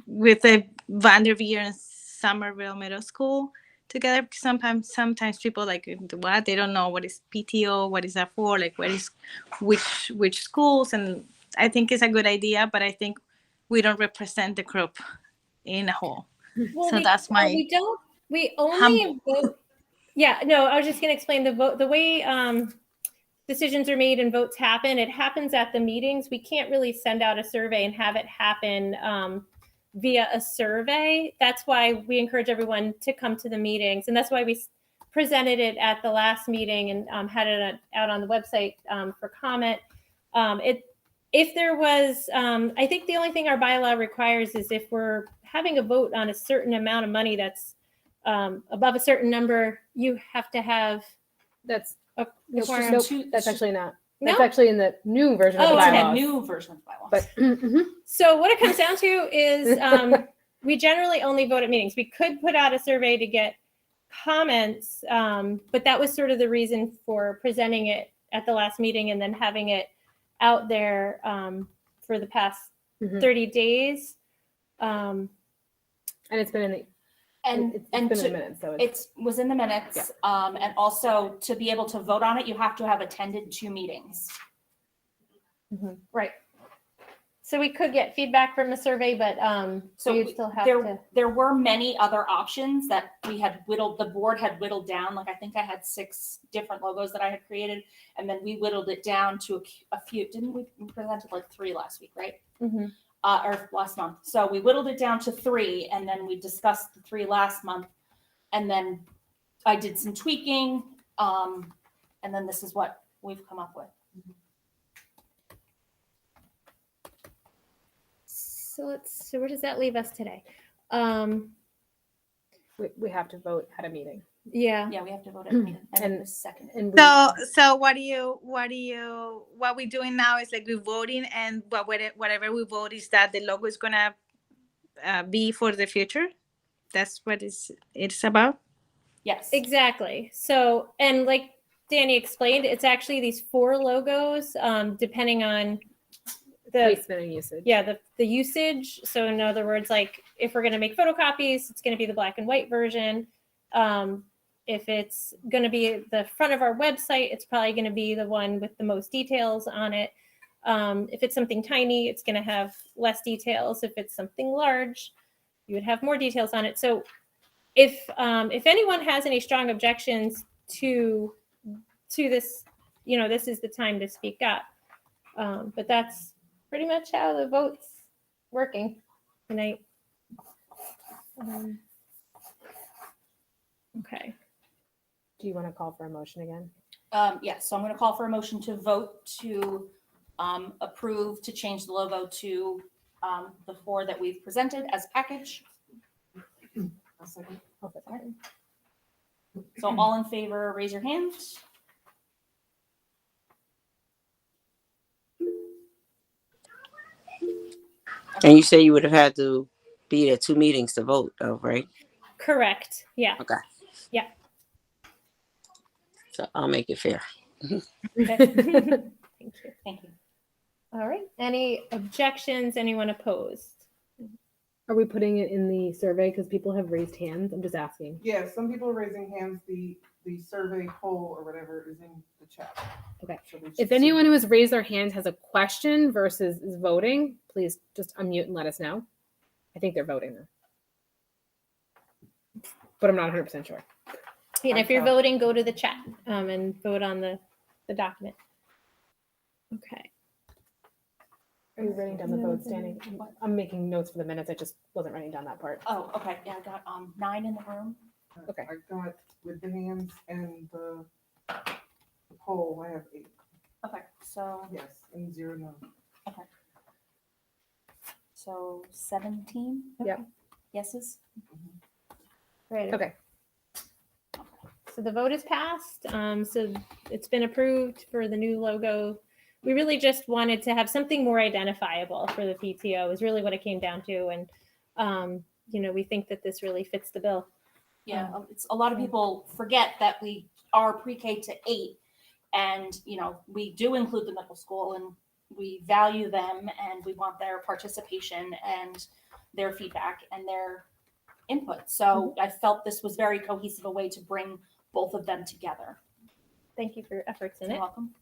with the Vanderveer and Somerville Middle School together. Because sometimes people like what they don't know what is PTO, what is that for, like what is which schools, and I think it's a good idea. But I think we don't represent the group in a whole. Well, so that's my. We only vote. Yeah, no, I was just going to explain the vote. The way decisions are made and votes happen, it happens at the meetings. We can't really send out a survey and have it happen via a survey. That's why we encourage everyone to come to the meetings. And that's why we presented it at the last meeting and had it out on the website for comment. If there was, I think the only thing our bylaw requires is if we're having a vote on a certain amount of money that's above a certain number, you have to have That's a nope, quorum. nope, that's actually not. That's No? actually in the new version of the okay. bylaws. New version of the bylaws. But So what it comes down to is we generally only vote at meetings. We could put out a survey to get comments, but that was sort of the reason for presenting it at the last meeting and then having it out there for the past 30 days. and it's been in the And, It's and been in to, a minute, so it's, it was in the minutes. And also to be able to vote on it, you have to have attended 2 meetings. Right. So we could get feedback from the survey, but So you'd we- still have there, to. there were many other options that the board had whittled down. Like I think I had 6 different logos that I had created, and then we whittled it down to a few. Didn't we presented like 3 last week, right? Mhm. Or last month. So we whittled it down to 3, and then we discussed the 3 last month, and then I did some tweaking, and then this is what we've come up with. So where does that leave us today? we have to vote at a meeting. Yeah. Yeah, we have to vote at the meeting, and And- it was second. And we, So what we're doing now is like we're voting, and whatever we vote is that the logo is gonna be for the future. That's what it's about. Yes. Exactly. So, and like Danny explained, it's actually these 4 logos, depending on the placement and usage. the usage. So in other words, like if we're going to make photocopies, it's going to be the black and white version. If it's going to be the front of our website, it's probably going to be the one with the most details on it. If it's something tiny, it's going to have less details. If it's something large, you would have more details on it. So if anyone has any strong objections to this, this is the time to speak up. But that's pretty much how the vote's working tonight. Okay. Do you want to call for a motion again? Yes, so I'm going to call for a motion to vote to approve to change the logo to the 4 that we've presented as package. A second. So all in favor, raise your hand. And you say you would have had to be at 2 meetings to vote, though, right? Correct. Yeah. Okay. Yeah. So I'll make it fair. Okay. Thank you. Thank you. All right. Any objections? Anyone opposed? Are we putting it in the survey because people have raised hands? I'm just asking. Yeah, some people are raising hands. The survey poll or whatever is in the chat. Okay. So we should If see anyone who has raised their hand has a question versus is voting, please just unmute and let us know. I think they're voting though. But I'm not 100% sure. And if you're voting, go to the chat and vote on the document. Okay. Are you writing down the votes, Danny? I'm making notes for the minutes. I just wasn't writing down that part. Oh, okay. Yeah, I got 9 in the room. Okay. I got with the hands and the poll, I have 8. Okay, so Yes, and 0 no. so 17. Yep. Yeses. Right. Okay. So the vote is passed. So it's been approved for the new logo. We really just wanted to have something more identifiable for the PTO is really what it came down to. And, we think that this really fits the bill. Yeah, it's a lot of people forget that we are pre-K to 8, and we do include the middle school, and we value them, and we want their participation and their feedback and their input. So I felt this was very cohesive a way to bring both of them together. Thank you for your efforts in You're it. welcome.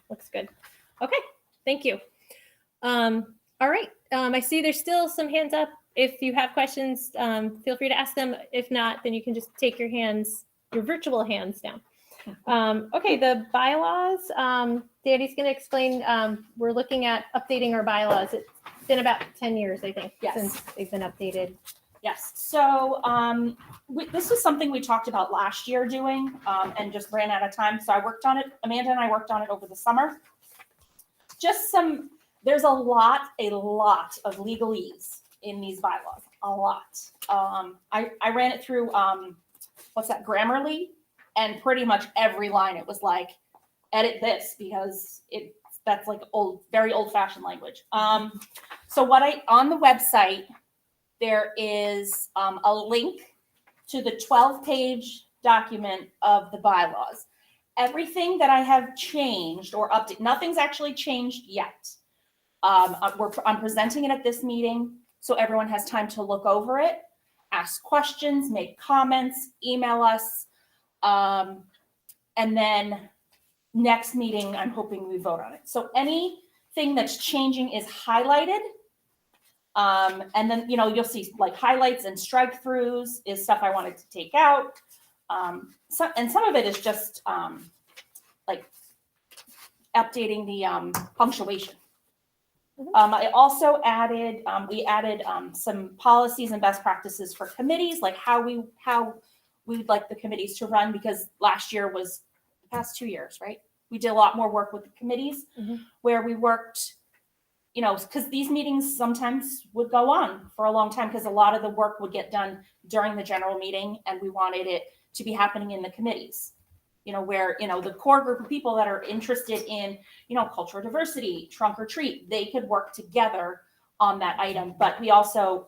Looks good. Okay, thank you. All right, I see there's still some hands up. If you have questions, feel free to ask them. If not, then you can just take your virtual hands down. Okay, the bylaws. Danny's going to explain. We're looking at updating our bylaws. It's been about 10 years, I think, Yes. since they've been updated. Yes. So this was something we talked about last year doing and just ran out of time. So I worked on it. Amanda and I worked on it over the summer. There's a lot of legalese in these bylaws, a lot. I ran it through, Grammarly, and pretty much every line it was like, edit this because that's like very old fashioned language. So on the website, there is a link to the 12-page document of the bylaws. Everything that I have changed or updated, nothing's actually changed yet. I'm presenting it at this meeting, so everyone has time to look over it. ask questions, make comments, email us. And then next meeting, I'm hoping we vote on it. So anything that's changing is highlighted. And then, you'll see like highlights and strike throughs is stuff I wanted to take out. And some of it is just like updating the punctuation. I also added, we added some policies and best practices for committees, like how we'd like the committees to run, because last year was the past 2 years, right? We did a lot more work with the committees where we worked, because these meetings sometimes would go on for a long time because a lot of the work would get done during the general meeting, and we wanted it to be happening in the committees, where, the core group of people that are interested in, cultural diversity, trunk or treat, they could work together on that item. But we also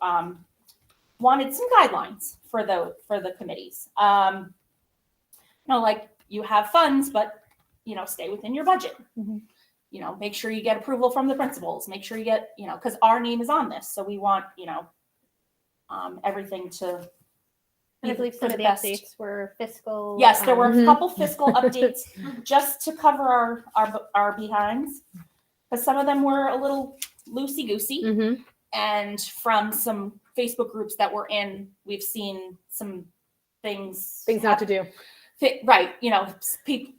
wanted some guidelines for the committees. Like you have funds, but, stay within your budget. Make sure you get approval from the principals, make sure you get, because our name is on this. So we want, everything to. And I believe some of the updates were fiscal. Yes, there were a couple fiscal updates just to cover our behinds, because some of them were a little loosey-goosey. And from some Facebook groups that we're in, we've seen some things not to do. Right.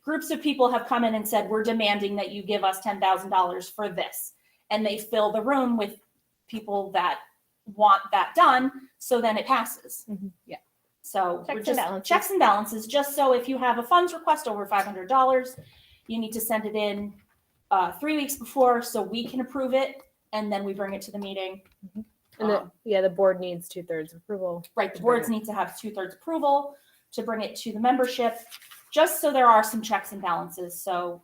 Groups of people have come in and said, we're demanding that you give us $10,000 for this. And they fill the room with people that want that done. So then it passes. Yeah. So Checks we're just and balances. checks and balances, just so if you have a funds request over $500, you need to send it in 3 weeks before so we can approve it. And then we bring it to the meeting. And the board needs 2/3 approval. Right. The boards need to have 2/3 approval to bring it to the membership, just so there are some checks and balances. So,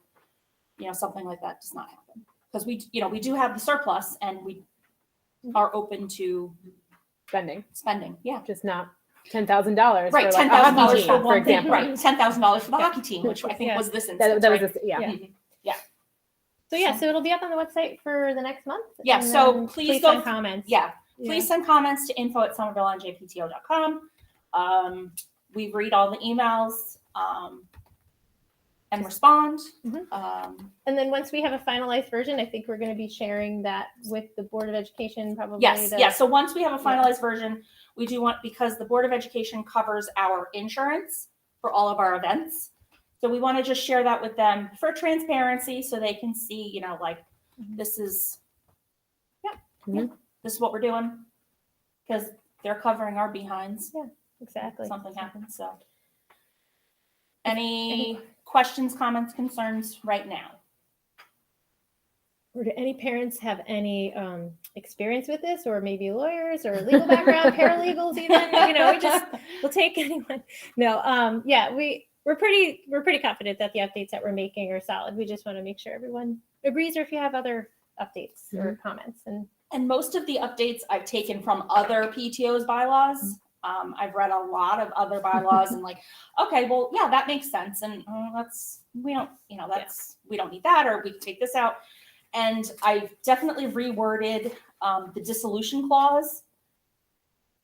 something like that does not happen, because we do have the surplus and we are open to Spending. Yeah. Just not $10,000. Right. For like $10,000 for one thing. example. Right. $10,000 for the hockey team, which I think was this instance. That was right? yeah. So it'll be up on the website for the next month. Yeah, and so then please send go- comments. Yeah. Please send comments to info@somervillenjpto.com. We read all the emails and respond. And then once we have a finalized version, I think we're going to be sharing that with the Board of Education probably. Yes. So once we have a finalized version, we do want, because the Board of Education covers our insurance for all of our events. So we want to just share that with them for transparency, so they can see, this is, this is what we're doing, because they're covering our behinds. Yeah, exactly. Something happens. So any questions, comments, concerns right now? Or do any parents have any experience with this, or maybe lawyers or legal background, paralegals even? We'll take anyone. No, we're pretty confident that the updates that we're making are solid. We just want to make sure everyone agrees, or if you have other updates or comments. And most of the updates I've taken from other PTOs bylaws. I've read a lot of other bylaws and okay, well, yeah, that makes sense. And we don't need that, or we can take this out. And I definitely reworded the dissolution clause.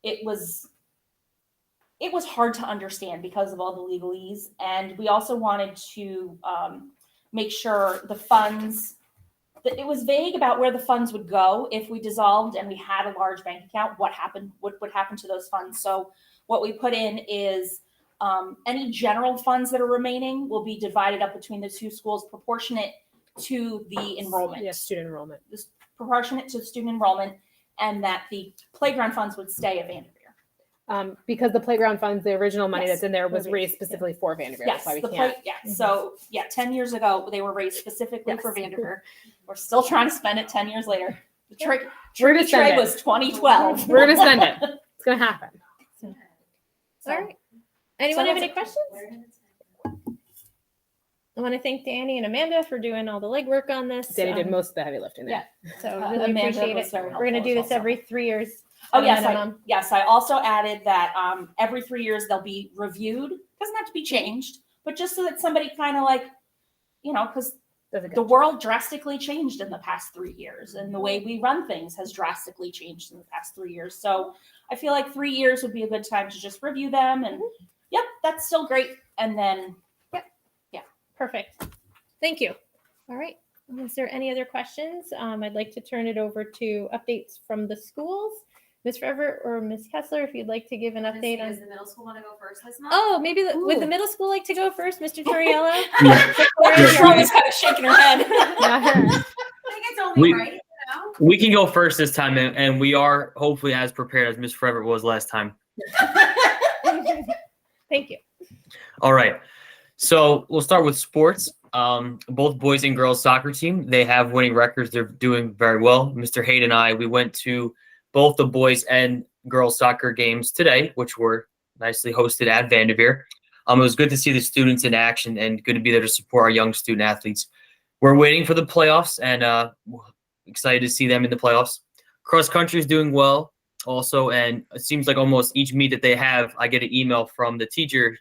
It was hard to understand because of all the legalese. And we also wanted to make sure the funds, that it was vague about where the funds would go if we dissolved and we had a large bank account, what would happen to those funds. So what we put in is any general funds that are remaining will be divided up between the two schools proportionate to the enrollment. Yeah, student enrollment. This proportionate to student enrollment, and that the playground funds would stay at Vanderveer. Because the playground funds, the original money Yes. that's in there was raised specifically for Vanderbilt. Yes, That's why we the can't. So 10 years ago, they were raised specifically for Vanderveer. We're still trying to spend it 10 years later. The We're gonna trade spend it. was 2012. We're gonna spend it. It's gonna happen. All right. Anyone So have that's any it. questions? I want to thank Danny and Amanda for doing all the legwork on this. Danny did most of the heavy lifting there. So really Amanda appreciate was it. very We're going to helpful do as this well. every 3 years. Oh, at a yes. minimum. I also added that every 3 years they'll be reviewed. Doesn't have to be changed, but just so that somebody kind of because the world drastically changed in the past 3 years, and the way we run things has drastically changed in the past 3 years. So I feel like 3 years would be a good time to just review them and yep, that's still great. And then, Perfect. Thank you. All right. Is there any other questions? I'd like to turn it over to updates from the schools. Ms. Forever or Ms. Kessler, if you'd like to give an update on. Does the middle school want to go first this month? Oh, maybe would the middle school like to go first, Mr. Torriello? Victoria's always kind of shaking her head. I think it's only right, you know? We can go first this time, and we are hopefully as prepared as Miss Forever was last time. Thank you. All right. So we'll start with sports. Both boys and girls soccer team, they have winning records. They're doing very well. Mr. Hayden and I, we went to both the boys and girls soccer games today, which were nicely hosted at Vanderveer. It was good to see the students in action and good to be there to support our young student athletes. We're waiting for the playoffs and excited to see them in the playoffs. Cross country is doing well also, and it seems like almost each meet that they have, I get an email from the teacher,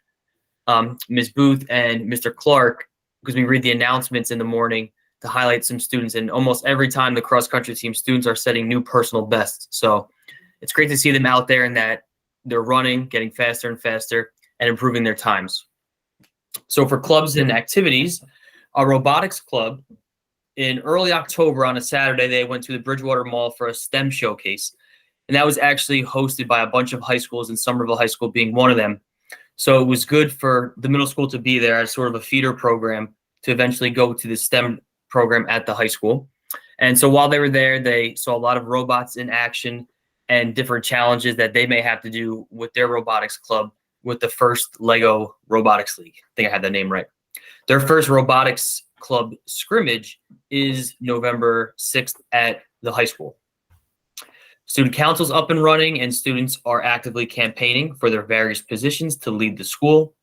Ms. Booth and Mr. Clark, because we read the announcements in the morning to highlight some students. And almost every time the cross country team, students are setting new personal bests. So it's great to see them out there and that they're running, getting faster and faster, and improving their times. So for clubs and activities, our robotics club in early October on a Saturday, they went to the Bridgewater Mall for a STEM showcase. And that was actually hosted by a bunch of high schools, and Somerville High School being one of them. So it was good for the middle school to be there as sort of a feeder program to eventually go to the STEM program at the high school. And so while they were there, they saw a lot of robots in action and different challenges that they may have to do with their robotics club with the first Lego Robotics League. I think I had that name right. Their first robotics club scrimmage is November 6th at the high school. Student council's up and running, and students are actively campaigning for their various positions to lead the school.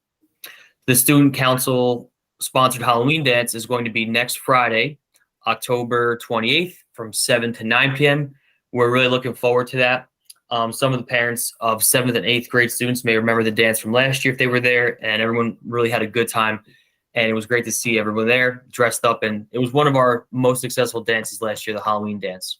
The student council sponsored Halloween dance is going to be next Friday, October 28th from 7 to 9 p.m. We're really looking forward to that. Some of the parents of 7th and 8th grade students may remember the dance from last year if they were there, and everyone really had a good time. And it was great to see everyone there dressed up, and it was one of our most successful dances last year, the Halloween dance.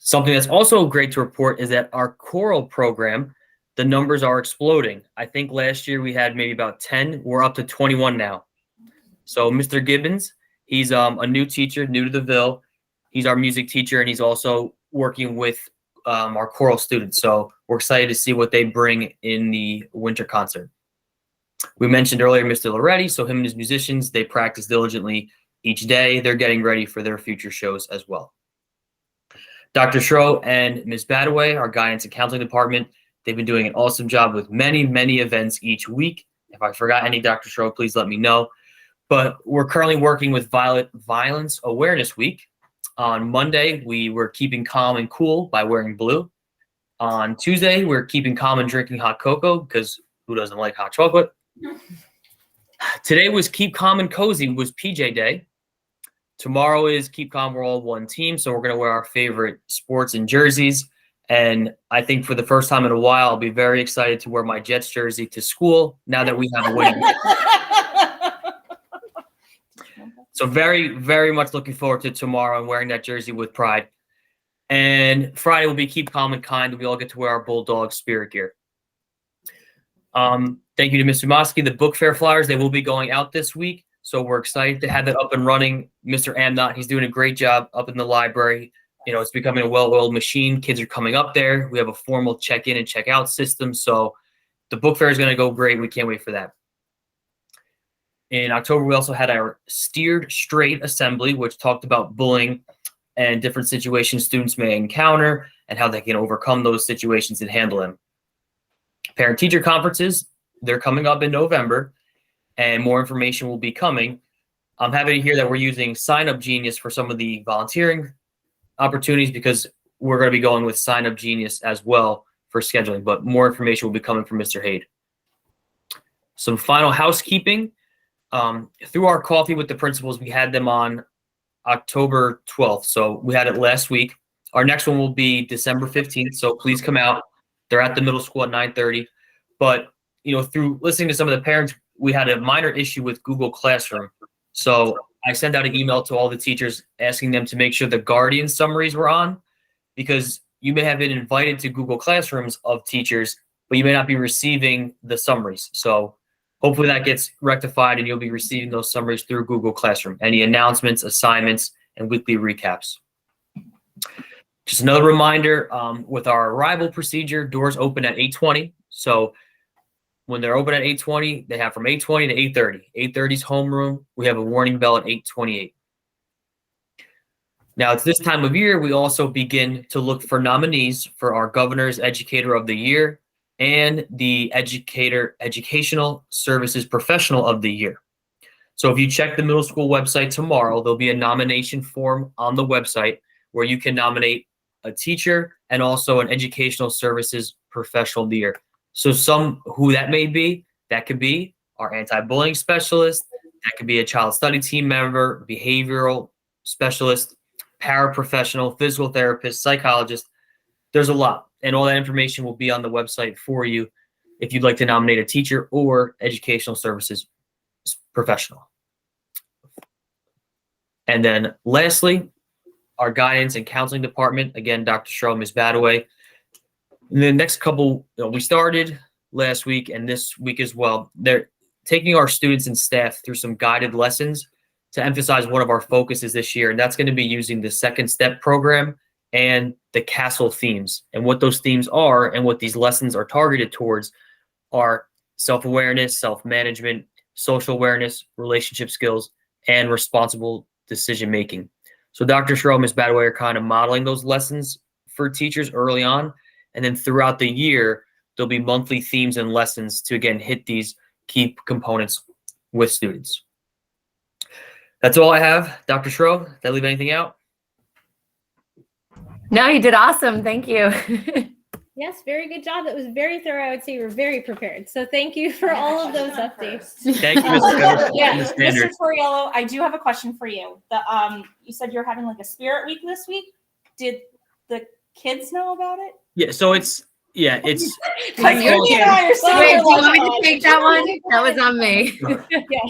Something that's also great to report is that our choral program, the numbers are exploding. I think last year we had maybe about 10. We're up to 21 now. So Mr. Gibbons, he's a new teacher, new to the Ville. He's our music teacher, and he's also working with our choral students. So we're excited to see what they bring in the winter concert. We mentioned earlier Mr. Loretti, so him and his musicians, they practice diligently each day. They're getting ready for their future shows as well. Dr. Schro and Ms. Badaway, our guidance and counseling department, they've been doing an awesome job with many, many events each week. If I forgot any, Dr. Schro, please let me know. But we're currently working with Violence Awareness Week. On Monday, we were keeping calm and cool by wearing blue. On Tuesday, we're keeping calm and drinking hot cocoa, because who doesn't like hot chocolate? Today was Keep Calm and Cozy, was PJ Day. Tomorrow is Keep Calm, we're all one team, so we're going to wear our favorite sports and jerseys. And I think for the first time in a while, I'll be very excited to wear my Jets jersey to school now that we have a win. So very, very much looking forward to tomorrow and wearing that jersey with pride. And Friday will be Keep Calm and Kind, and we all get to wear our Bulldog spirit gear. Thank you to Mr. Mosky. The book fair flyers, they will be going out this week. So we're excited to have that up and running. Mr. Amnott, he's doing a great job up in the library. You know, it's becoming a well-oiled machine. Kids are coming up there. We have a formal check-in and check-out system. So the book fair is going to go great. We can't wait for that. In October, we also had our Steered Straight Assembly, which talked about bullying and different situations students may encounter and how they can overcome those situations and handle them. Parent-teacher conferences, they're coming up in November, and more information will be coming. I'm happy to hear that we're using Sign Up Genius for some of the volunteering opportunities, because we're going to be going with Sign Up Genius as well for scheduling, but more information will be coming from Mr. Haid. Some final housekeeping. Through our coffee with the principals, we had them on October 12th. So we had it last week. Our next one will be December 15th. So please come out. They're at the middle school at 9:30. But, you know, through listening to some of the parents, we had a minor issue with Google Classroom. So I sent out an email to all the teachers asking them to make sure the guardian summaries were on, because you may have been invited to Google Classrooms of teachers, but you may not be receiving the summaries. So hopefully that gets rectified and you'll be receiving those summaries through Google Classroom. Any announcements, assignments, and weekly recaps. Just another reminder, with our arrival procedure, doors open at 8:20. So when they're open at 8:20, they have from 8:20 to 8:30. 8:30 is homeroom. We have a warning bell at 8:28. Now, it's this time of year, we also begin to look for nominees for our Governor's Educator of the Year and the Educational Services Professional of the Year. So if you check the middle school website tomorrow, there'll be a nomination form on the website where you can nominate a teacher and also an Educational Services Professional of the Year. So who that may be, that could be our anti-bullying specialist, that could be a child study team member, behavioral specialist, paraprofessional, physical therapist, psychologist. There's a lot, and all that information will be on the website for you if you'd like to nominate a teacher or educational services professional. And then lastly, our guidance and counseling department, again, Dr. Cheryl, Ms. Badaway. In the next couple, we started last week and this week as well. They're taking our students and staff through some guided lessons to emphasize one of our focuses this year, and that's going to be using the Second Step program and the CASTLE themes. And what those themes are and what these lessons are targeted towards are self-awareness, self-management, social awareness, relationship skills, and responsible decision-making. So Dr. Cheryl, Ms. Badaway are kind of modeling those lessons for teachers early on. And then throughout the year, there'll be monthly themes and lessons to, again, hit these key components with students. That's all I have. Dr. Schro, did I leave anything out? No, you did awesome. Thank you. Yes, very good job. That was very thorough. I would say you were very prepared. So thank you for all of those updates. Thank you, Mr. Yeah, Mr. Mr. Toriello, I do have a question for you. You said you're having like a spirit week this week. Did the kids know about it? Yeah, so it's. Because Wait, you and I are sitting do here you want me like, to take that one? That was on me. Yeah.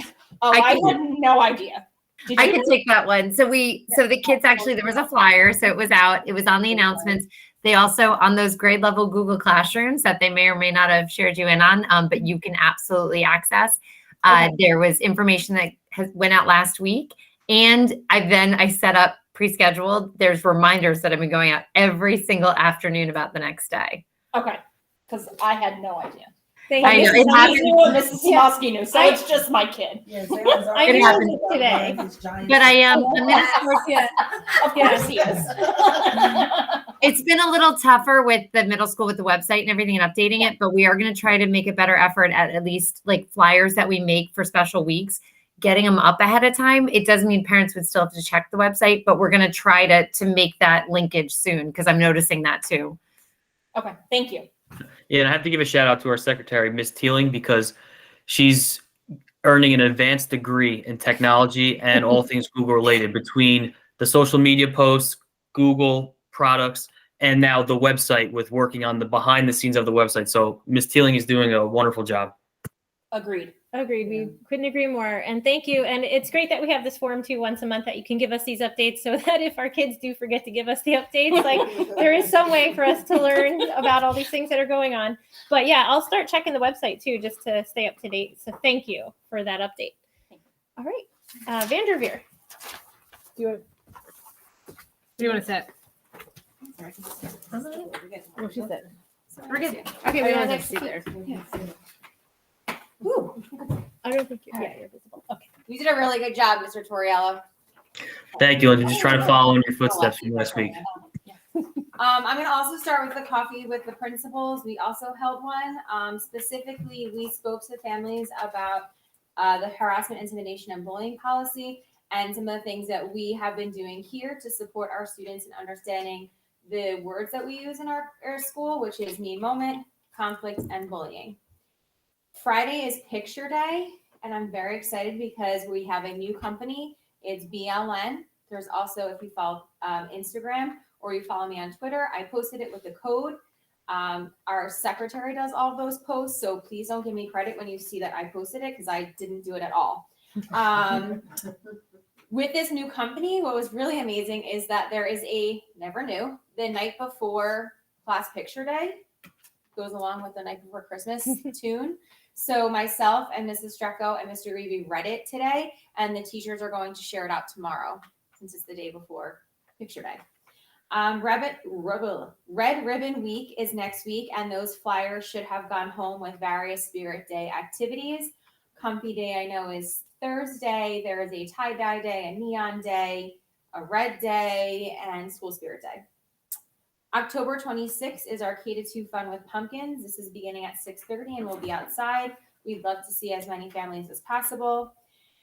oh, I I can- had no idea. Did I you? can take that one. So the kids actually, there was a flyer, so it was out. It was on the announcements. They also, on those grade level Google Classrooms that they may or may not have shared you in on, but you can absolutely access. There was information that went out last week, and I set up pre-scheduled. There's reminders that have been going out every single afternoon about the next day. Okay, because I had no idea. Thank I know, you. it happened. Mrs. Smosky knew, so it's just my kid. I It knew happened. it today. But I'm gonna Yeah. Of course he is. It's been a little tougher with the middle school with the website and everything and updating it, but we are going to try to make a better effort at least like flyers that we make for special weeks, getting them up ahead of time. It doesn't mean parents would still have to check the website, but we're going to try to make that linkage soon because I'm noticing that too. Okay, thank you. Yeah, and I have to give a shout out to our secretary, Ms. Teeling, because she's earning an advanced degree in technology and all things Google related between the social media posts, Google products, and now the website with working on the behind the scenes of the website. So Ms. Teeling is doing a wonderful job. Agreed. Agreed. We couldn't agree more. And thank you. And it's great that we have this forum too once a month that you can give us these updates so that if our kids do forget to give us the updates, like there is some way for us to learn about all these things that are going on. But yeah, I'll start checking the website too, just to stay up to date. So thank you for that update. All right. Vanderveer. Do you want to sit? Oh, she said. We're good. Okay, we we don't don't have have to to there. I don't think you're visible. Okay. You did a really good job, Mr. Toriello. Thank you, and I'm just trying to follow in your footsteps from last week. I'm going to also start with the coffee with the principals. We also held one. Specifically, we spoke to families about the harassment, intimidation, and bullying policy and some of the things that we have been doing here to support our students in understanding the words that we use in our school, which is me moment, conflict, and bullying. Friday is picture day, and I'm very excited because we have a new company. It's BLN. There's also, if you follow Instagram or you follow me on Twitter, I posted it with the code. Our secretary does all of those posts, so please don't give me credit when you see that I posted it because I didn't do it at all. With this new company, what was really amazing is that there is never knew, the night before class picture day goes along with the night before Christmas tune. So myself and Mrs. Strecko and Mr. Reeve read it today, and the teachers are going to share it out tomorrow since it's the day before picture day. Red Ribbon Week is next week, and those flyers should have gone home with various Spirit Day activities. Comfy Day, I know, is Thursday. There is a tie-dye day, a neon day, a red day, and school spirit day. October 26th is our K-2 Fun with Pumpkins. This is beginning at 6:30 and we'll be outside. We'd love to see as many families as possible.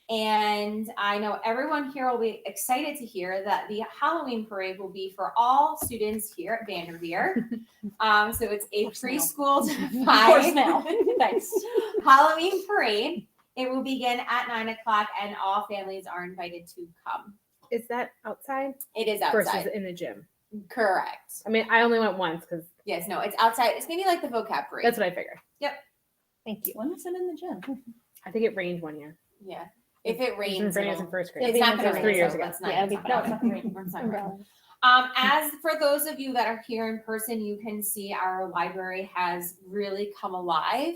And I know everyone here will be excited to hear that the Halloween parade will be for all students here at Vanderveer. So it's a preschool to 5 Thanks. Halloween parade. It will begin at 9 o'clock and all families are invited to come. Is that outside It is outside. versus in the gym? Correct. I mean, I only went once because Yes, no, it's outside. It's maybe like the vocab parade. that's what I figured. Thank you. When is it in the gym? I think it rained one year. Yeah. If it rains, It was in it'll- first grade. it's not going It was to 3 rain. years So ago. let's not Yeah, even it'll talk be- about it. It's not gonna rain. As for those of you that are here in person, you can see our library has really come alive.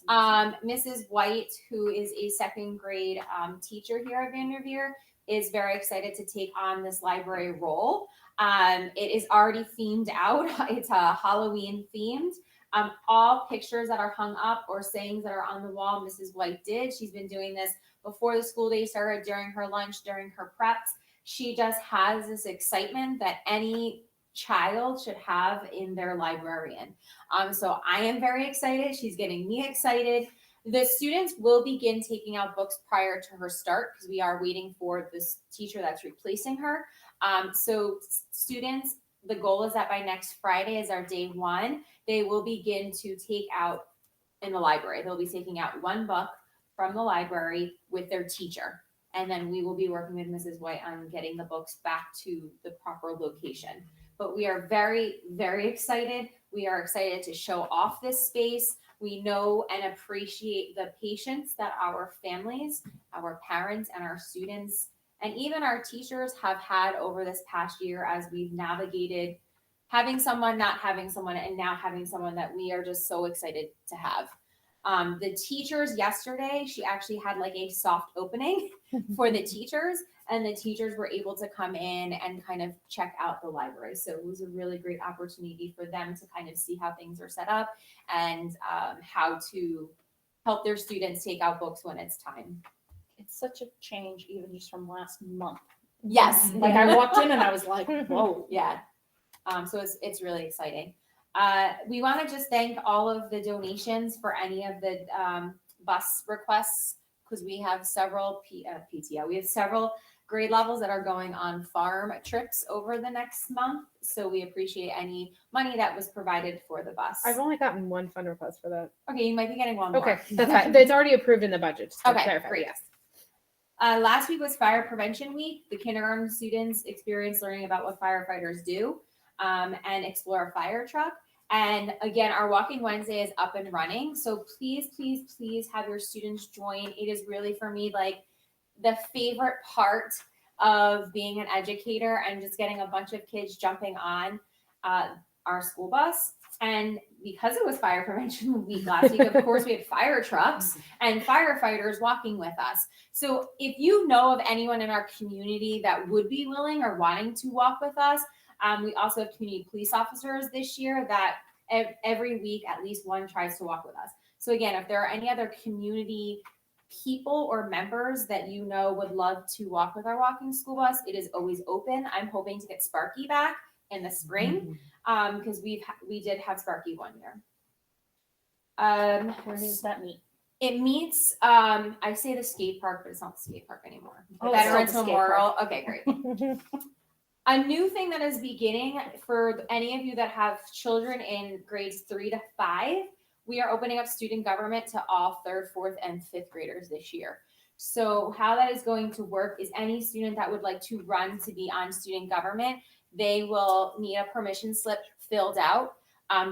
Mrs. White, who is a second grade teacher here at Vanderveer, is very excited to take on this library role. It is already themed out. It's Halloween themed. All pictures that are hung up or sayings that are on the wall, Mrs. White did. She's been doing this before the school day started, during her lunch, during her preps. She just has this excitement that any child should have in their librarian. So I am very excited. She's getting me excited. The students will begin taking out books prior to her start because we are waiting for this teacher that's replacing her. So students, the goal is that by next Friday is our day 1. They will begin to take out in the library. They'll be taking out 1 book from the library with their teacher. And then we will be working with Mrs. White on getting the books back to the proper location. But we are very, very excited. We are excited to show off this space. We know and appreciate the patience that our families, our parents, and our students, and even our teachers have had over this past year as we've navigated having someone, not having someone, and now having someone that we are just so excited to have. The teachers yesterday, she actually had like a soft opening for the teachers, and the teachers were able to come in and kind of check out the library. So it was a really great opportunity for them to kind of see how things are set up and how to help their students take out books when it's time. It's such a change, even just from last month. Yes. Like I walked in and I was like, whoa. Yeah. So it's really exciting. We want to just thank all of the donations for any of the bus requests because we have several PTO. We have several grade levels that are going on farm trips over the next month. So we appreciate any money that was provided for the bus. I've only gotten one fund request for that. Okay, you might be getting one more. Okay, that's fine. It's already approved in the budget. Just to Okay, clarify. great. Yes. Last week was Fire Prevention Week. The kindergarten students experienced learning about what firefighters do and explore a fire truck. And again, our Walking Wednesday is up and running. So please, please, please have your students join. It is really for me like the favorite part of being an educator and just getting a bunch of kids jumping on our school bus. And because it was Fire Prevention Week last week, of course, we had fire trucks and firefighters walking with us. So if you know of anyone in our community that would be willing or wanting to walk with us, we also have community police officers this year that every week at least one tries to walk with us. So again, if there are any other community people or members that you know would love to walk with our walking school bus, it is always open. I'm hoping to get Sparky back in the spring because we did have Sparky one year. Where does that meet? It meets, I say the skate park, but it's not the skate park anymore. Oh, Veterans it's not the skate Memorial. Okay, great. A new thing that is beginning for any of you that have children in grades 3 to 5, we are opening up student government to all 3rd, 4th, and 5th graders this year. So how that is going to work is any student that would like to run to be on student government, they will need a permission slip filled out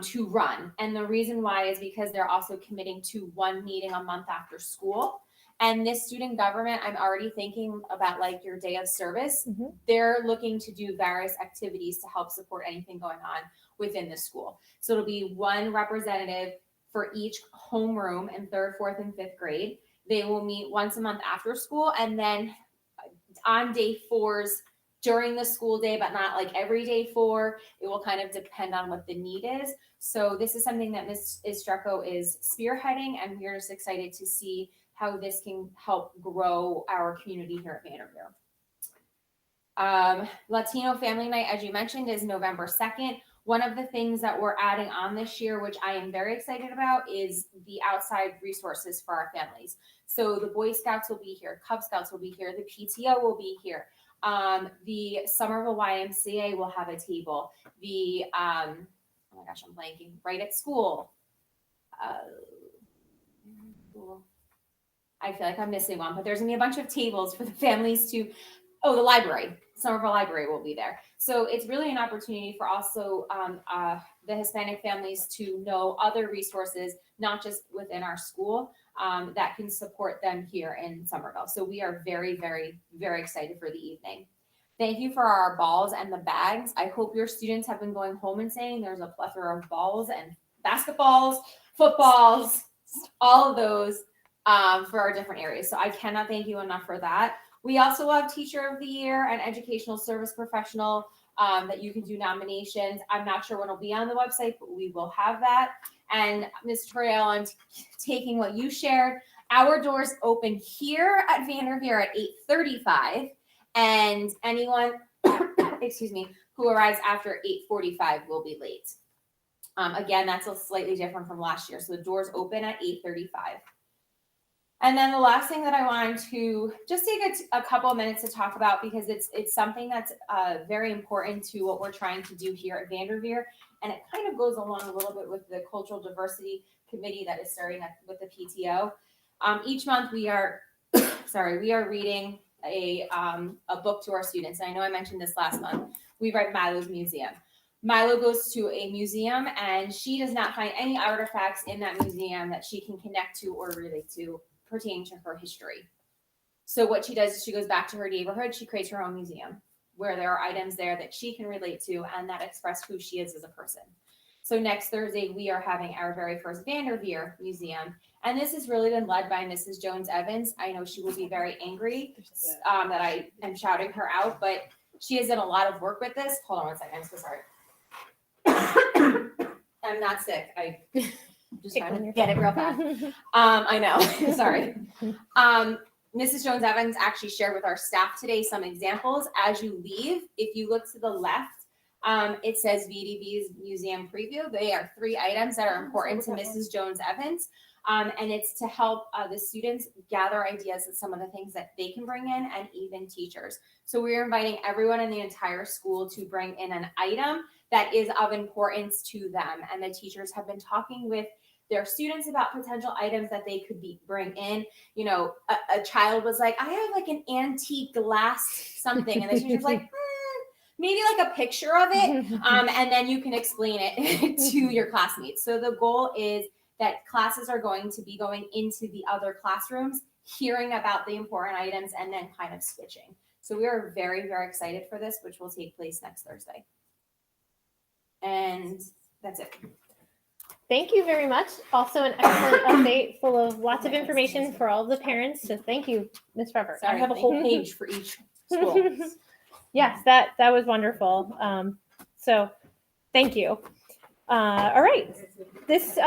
to run. And the reason why is because they're also committing to 1 meeting a month after school. And this student government, I'm already thinking about like your day of service. Mhm. They're looking to do various activities to help support anything going on within the school. So it'll be one representative for each homeroom in 3rd, 4th, and 5th grade. They will meet once a month after school, and then on day 4s during the school day, but not like every day 4. It will kind of depend on what the need is. So this is something that Ms. Istreco is spearheading, and we're just excited to see how this can help grow our community here at Vanderveer. Latino Family Night, as you mentioned, is November 2nd. One of the things that we're adding on this year, which I am very excited about, is the outside resources for our families. So the Boy Scouts will be here, Cub Scouts will be here, the PTO will be here. The Somerville YMCA will have a table. The, oh my gosh, I'm blanking, right at school. I feel like I'm missing one, but there's gonna be a bunch of tables for the families to, the library, Somerville Library will be there. So it's really an opportunity for also the Hispanic families to know other resources, not just within our school, that can support them here in Somerville. So we are very, very, very excited for the evening. Thank you for our balls and the bags. I hope your students have been going home and saying there's a plethora of balls and basketballs, footballs, all of those for our different areas. So I cannot thank you enough for that. We also have Teacher of the Year and Educational Service Professional that you can do nominations. I'm not sure when it'll be on the website, but we will have that. And Ms. Torriel, I'm taking what you shared. Our doors open here at Vanderveer at 8:35, and anyone, excuse me, who arrives after 8:45 will be late. Again, that's a slightly different from last year. So the doors open at 8:35. And then the last thing that I wanted to just take a couple of minutes to talk about, because it's something that's very important to what we're trying to do here at Vanderveer, and it kind of goes along a little bit with the Cultural Diversity Committee that is starting with the PTO. Each month we are, we are reading a book to our students. And I know I mentioned this last month. We read Milo's Museum. Milo goes to a museum, and she does not find any artifacts in that museum that she can connect to or relate to pertaining to her history. So what she does is she goes back to her neighborhood, she creates her own museum where there are items there that she can relate to and that express who she is as a person. So next Thursday, we are having our very first Vanderveer Museum. And this has really been led by Mrs. Jones Evans. I know she will be very angry that I am shouting her out, but she has done a lot of work with this. Hold on one second, I'm so sorry. I'm not sick. I just trying to get it real fast. I know. Sorry. Mrs. Jones Evans actually shared with our staff today some examples. As you leave, if you look to the left, it says VDV's Museum Preview. They are 3 items that are important to Mrs. Jones Evans. And it's to help the students gather ideas of some of the things that they can bring in, and even teachers. So we're inviting everyone in the entire school to bring in an item that is of importance to them. And the teachers have been talking with their students about potential items that they could bring in. You know, a child was like, I have like an antique glass something. And the teacher's like, maybe like a picture of it. And then you can explain it to your classmates. So the goal is that classes are going to be going into the other classrooms, hearing about the important items, and then kind of switching. So we are very, very excited for this, which will take place next Thursday. And that's it. Thank you very much. Also an excellent update full of lots of information for all of the parents. So thank you, Ms. Trevor. I have a whole page for each school. Yes, that was wonderful. So thank you. All right. This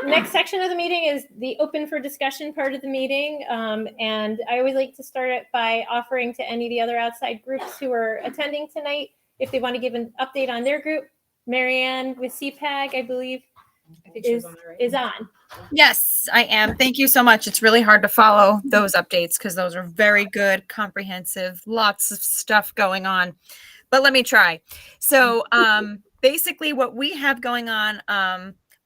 next section of the meeting is the open for discussion part of the meeting. And I always like to start it by offering to any of the other outside groups who are attending tonight, if they want to give an update on their group. Marianne with CPAG, I believe, is on. Yes, I am. Thank you so much. It's really hard to follow those updates because those are very good, comprehensive, lots of stuff going on. But let me try. So basically what we have going on,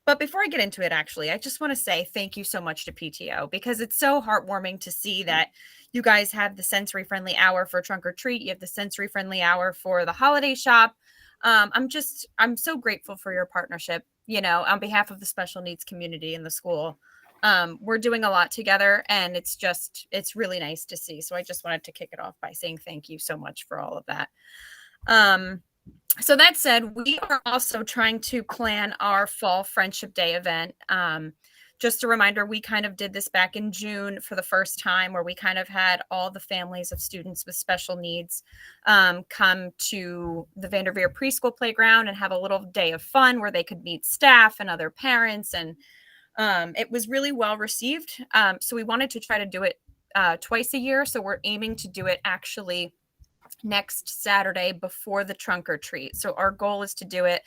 but before I get into it, actually, I just want to say thank you so much to PTO, because it's so heartwarming to see that you guys have the sensory friendly hour for trunk or treat. You have the sensory friendly hour for the holiday shop. I'm so grateful for your partnership, you know, on behalf of the special needs community in the school. we're doing a lot together, and it's really nice to see. So I just wanted to kick it off by saying thank you so much for all of that. So that said, we are also trying to plan our fall Friendship Day event. Just a reminder, we kind of did this back in June for the first time, where we kind of had all the families of students with special needs come to the Vanderveer preschool playground and have a little day of fun where they could meet staff and other parents. And it was really well received. So we wanted to try to do it twice a year. So we're aiming to do it actually next Saturday before the trunk or treat. So our goal is to do it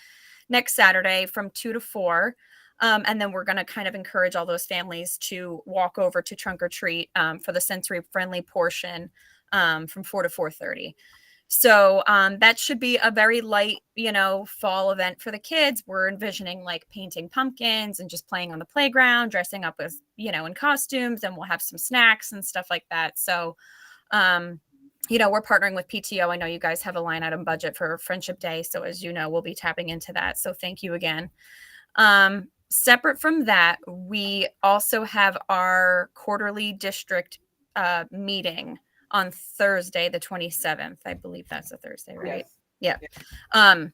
next Saturday from 2 to 4. And then we're going to kind of encourage all those families to walk over to trunk or treat for the sensory friendly portion from 4 to 4:30. So that should be a very light, fall event for the kids. We're envisioning like painting pumpkins and just playing on the playground, dressing up as, in costumes, and we'll have some snacks and stuff like that. So, we're partnering with PTO. I know you guys have a line item budget for Friendship Day. So as you know, we'll be tapping into that. So thank you again. Separate from that, we also have our quarterly district meeting on Thursday, the 27th. I believe that's a Thursday, right? Yes. Yeah.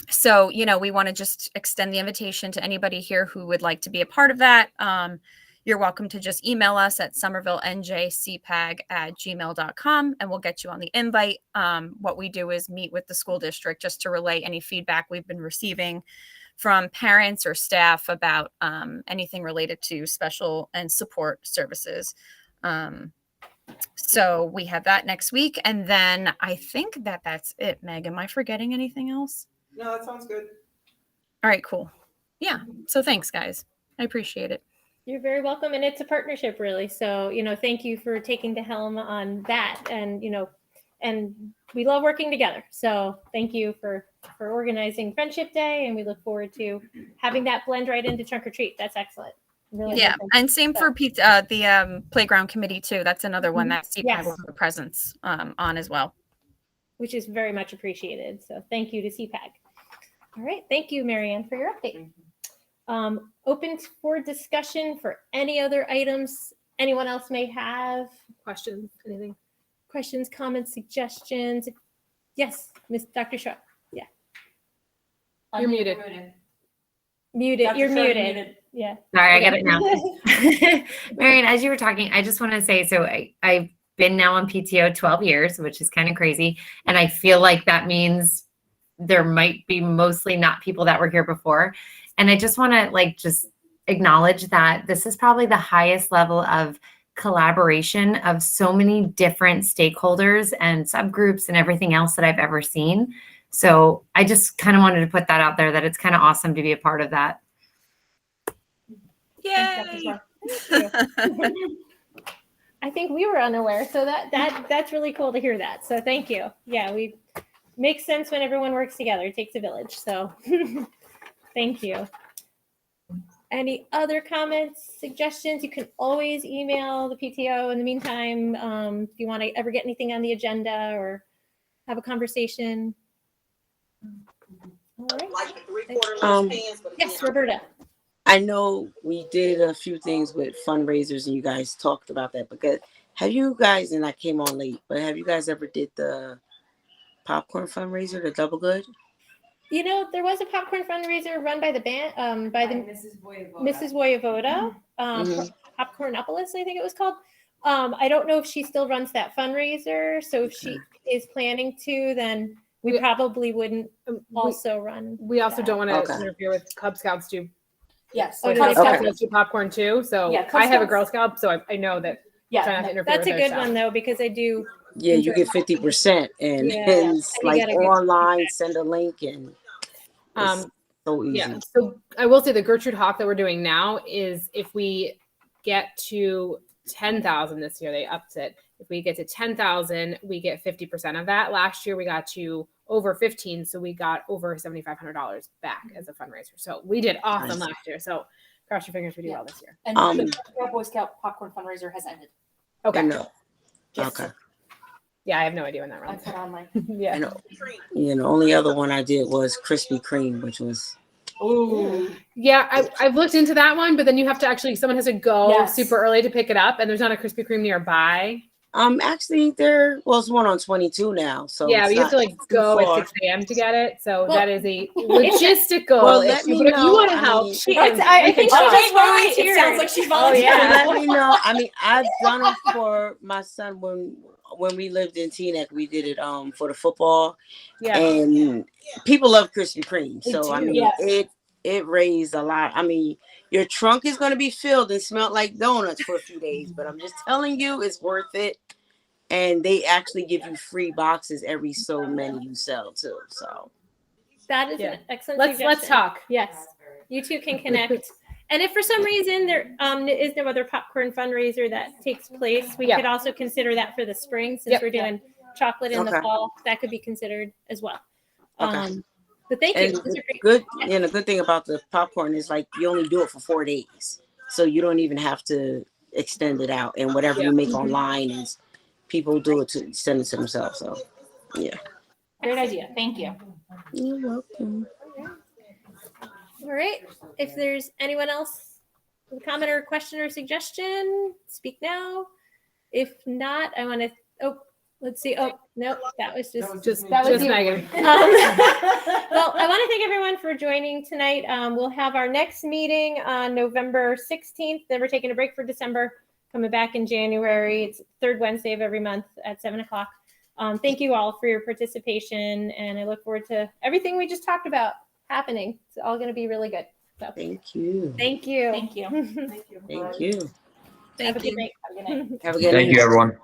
So, we want to just extend the invitation to anybody here who would like to be a part of that. You're welcome to just email us at somervillenjcpag@gmail.com, and we'll get you on the invite. What we do is meet with the school district just to relay any feedback we've been receiving from parents or staff about anything related to special and support services. So we have that next week. And then I think that's it, Meg. Am I forgetting anything else? No, that sounds good. All right, cool. Yeah. So thanks, guys. I appreciate it. You're very welcome. And it's a partnership, really. So, thank you for taking the helm on that. And, and we love working together. So thank you for organizing Friendship Day. And we look forward to having that blend right into trunk or treat. That's excellent. Really Yeah. good. And same for the playground committee, too. That's another one that CPAG Yes. will have a presence on as well. Which is very much appreciated. So thank you to CPAG. All right. Thank you, Marianne, for your update. Open for discussion for any other items anyone else may have. Questions, anything? Questions, comments, suggestions? Yes, Miss Dr. Shaw. Yeah. You're muted. Muted. Dr. You're Shaw, muted. Yeah. Sorry, I got it now. Marion, as you were talking, I just want to say, so I've been now on PTO 12 years, which is kind of crazy. And I feel like that means there might be mostly not people that were here before. And I just want to just acknowledge that this is probably the highest level of collaboration of so many different stakeholders and subgroups and everything else that I've ever seen. So I just kind of wanted to put that out there, that it's kind of awesome to be a part of that. Yay! I think we were unaware, so that's really cool to hear that. So thank you. Yeah, we makes sense when everyone works together. It takes a village. So thank you. Any other comments, suggestions? You can always email the PTO in the meantime. If you want to ever get anything on the agenda or have a conversation. All right. Yes, Roberta. I know we did a few things with fundraisers and you guys talked about that, because have you guys, and I came on late, but have you guys ever did the popcorn fundraiser, the Double Good? There was a popcorn fundraiser run by the band, by the Mrs. Voyevoda, Popcornopolis, I think it was called. I don't know if she still runs that fundraiser. So if she is planning to, then we probably wouldn't also run. We also that. don't want to interfere with Cub Scouts do. Yes. So Cub Scouts do popcorn too. So Yeah, Cub I have a Scouts- Girl Scout, so I know that. Yeah, trying not to interfere That's a with their good stuff. one though, because I do. Yeah, you get 50%, and Yeah, it's you like gotta get online, send a link, and it's so easy. Yeah. So I will say the Gertrude Hawk that we're doing now is, if we get to 10,000 this year, they upped it. If we get to 10,000, we get 50% of that. Last year we got to over 15, so we got over $7,500 back as a fundraiser. So we did awesome last year. So cross your fingers we do well this year. And the Boy Scout popcorn fundraiser has ended. Okay. No. Yes. Okay. Yeah, I have no idea when that I runs. put on my Yeah. The only other one I did was Krispy Kreme, which was Ooh. Yeah, I've looked into that one, but then you have to actually, someone has to go Yes. super early to pick it up, and there's not a Krispy Kreme nearby. Actually, it's one on 22 now, so Yeah, it's but you have to not like too go at far. 6 a.m. to get it. So Well, that is a logistical Well, let issue. me But if you know. want to I help, mean- she can. I we can think talk. she just It volunteered. sounds like she Oh, volunteered. yeah. Let me know. I mean, I've done them for my son when we lived in Teaneck. We did it for the football, Yeah. and people love Krispy Kreme. They So I do. mean, Yes. it raised a lot. I mean, your trunk is going to be filled and smell like donuts for a few days, but I'm just telling you, it's worth it. And they actually give you free boxes every so many you sell too. So That is Yeah. an excellent Let's suggestion. talk. Yes, you two can connect. And if for some reason there is no other popcorn fundraiser that takes place, we Yeah. could also consider that for the spring since Yep. we're doing chocolate in the Okay. fall. That could be considered as well. Okay. But thank you. and Those the are great. good thing about the popcorn is like you only do it for 4 days, so you don't even have to extend it out. And whatever Yeah. you make online is people do it to send it to themselves. So yeah. Great idea. Thank you. You're welcome. All right. If there's anyone else with a comment or question or suggestion, speak now. If not, I want to. Oh, let's see. Oh no, that was just. That was you. Megan. Well, I want to thank everyone for joining tonight. We'll have our next meeting on November 16th. Then we're taking a break for December, coming back in January. It's third Wednesday of every month at 7:00. Thank you all for your participation, and I look forward to everything we just talked about happening. It's all going to be really good. So Thank you. thank you. Thank you. Thank you. Thank you. Have a good night. Have a good night. Have a good Thank night. you, everyone.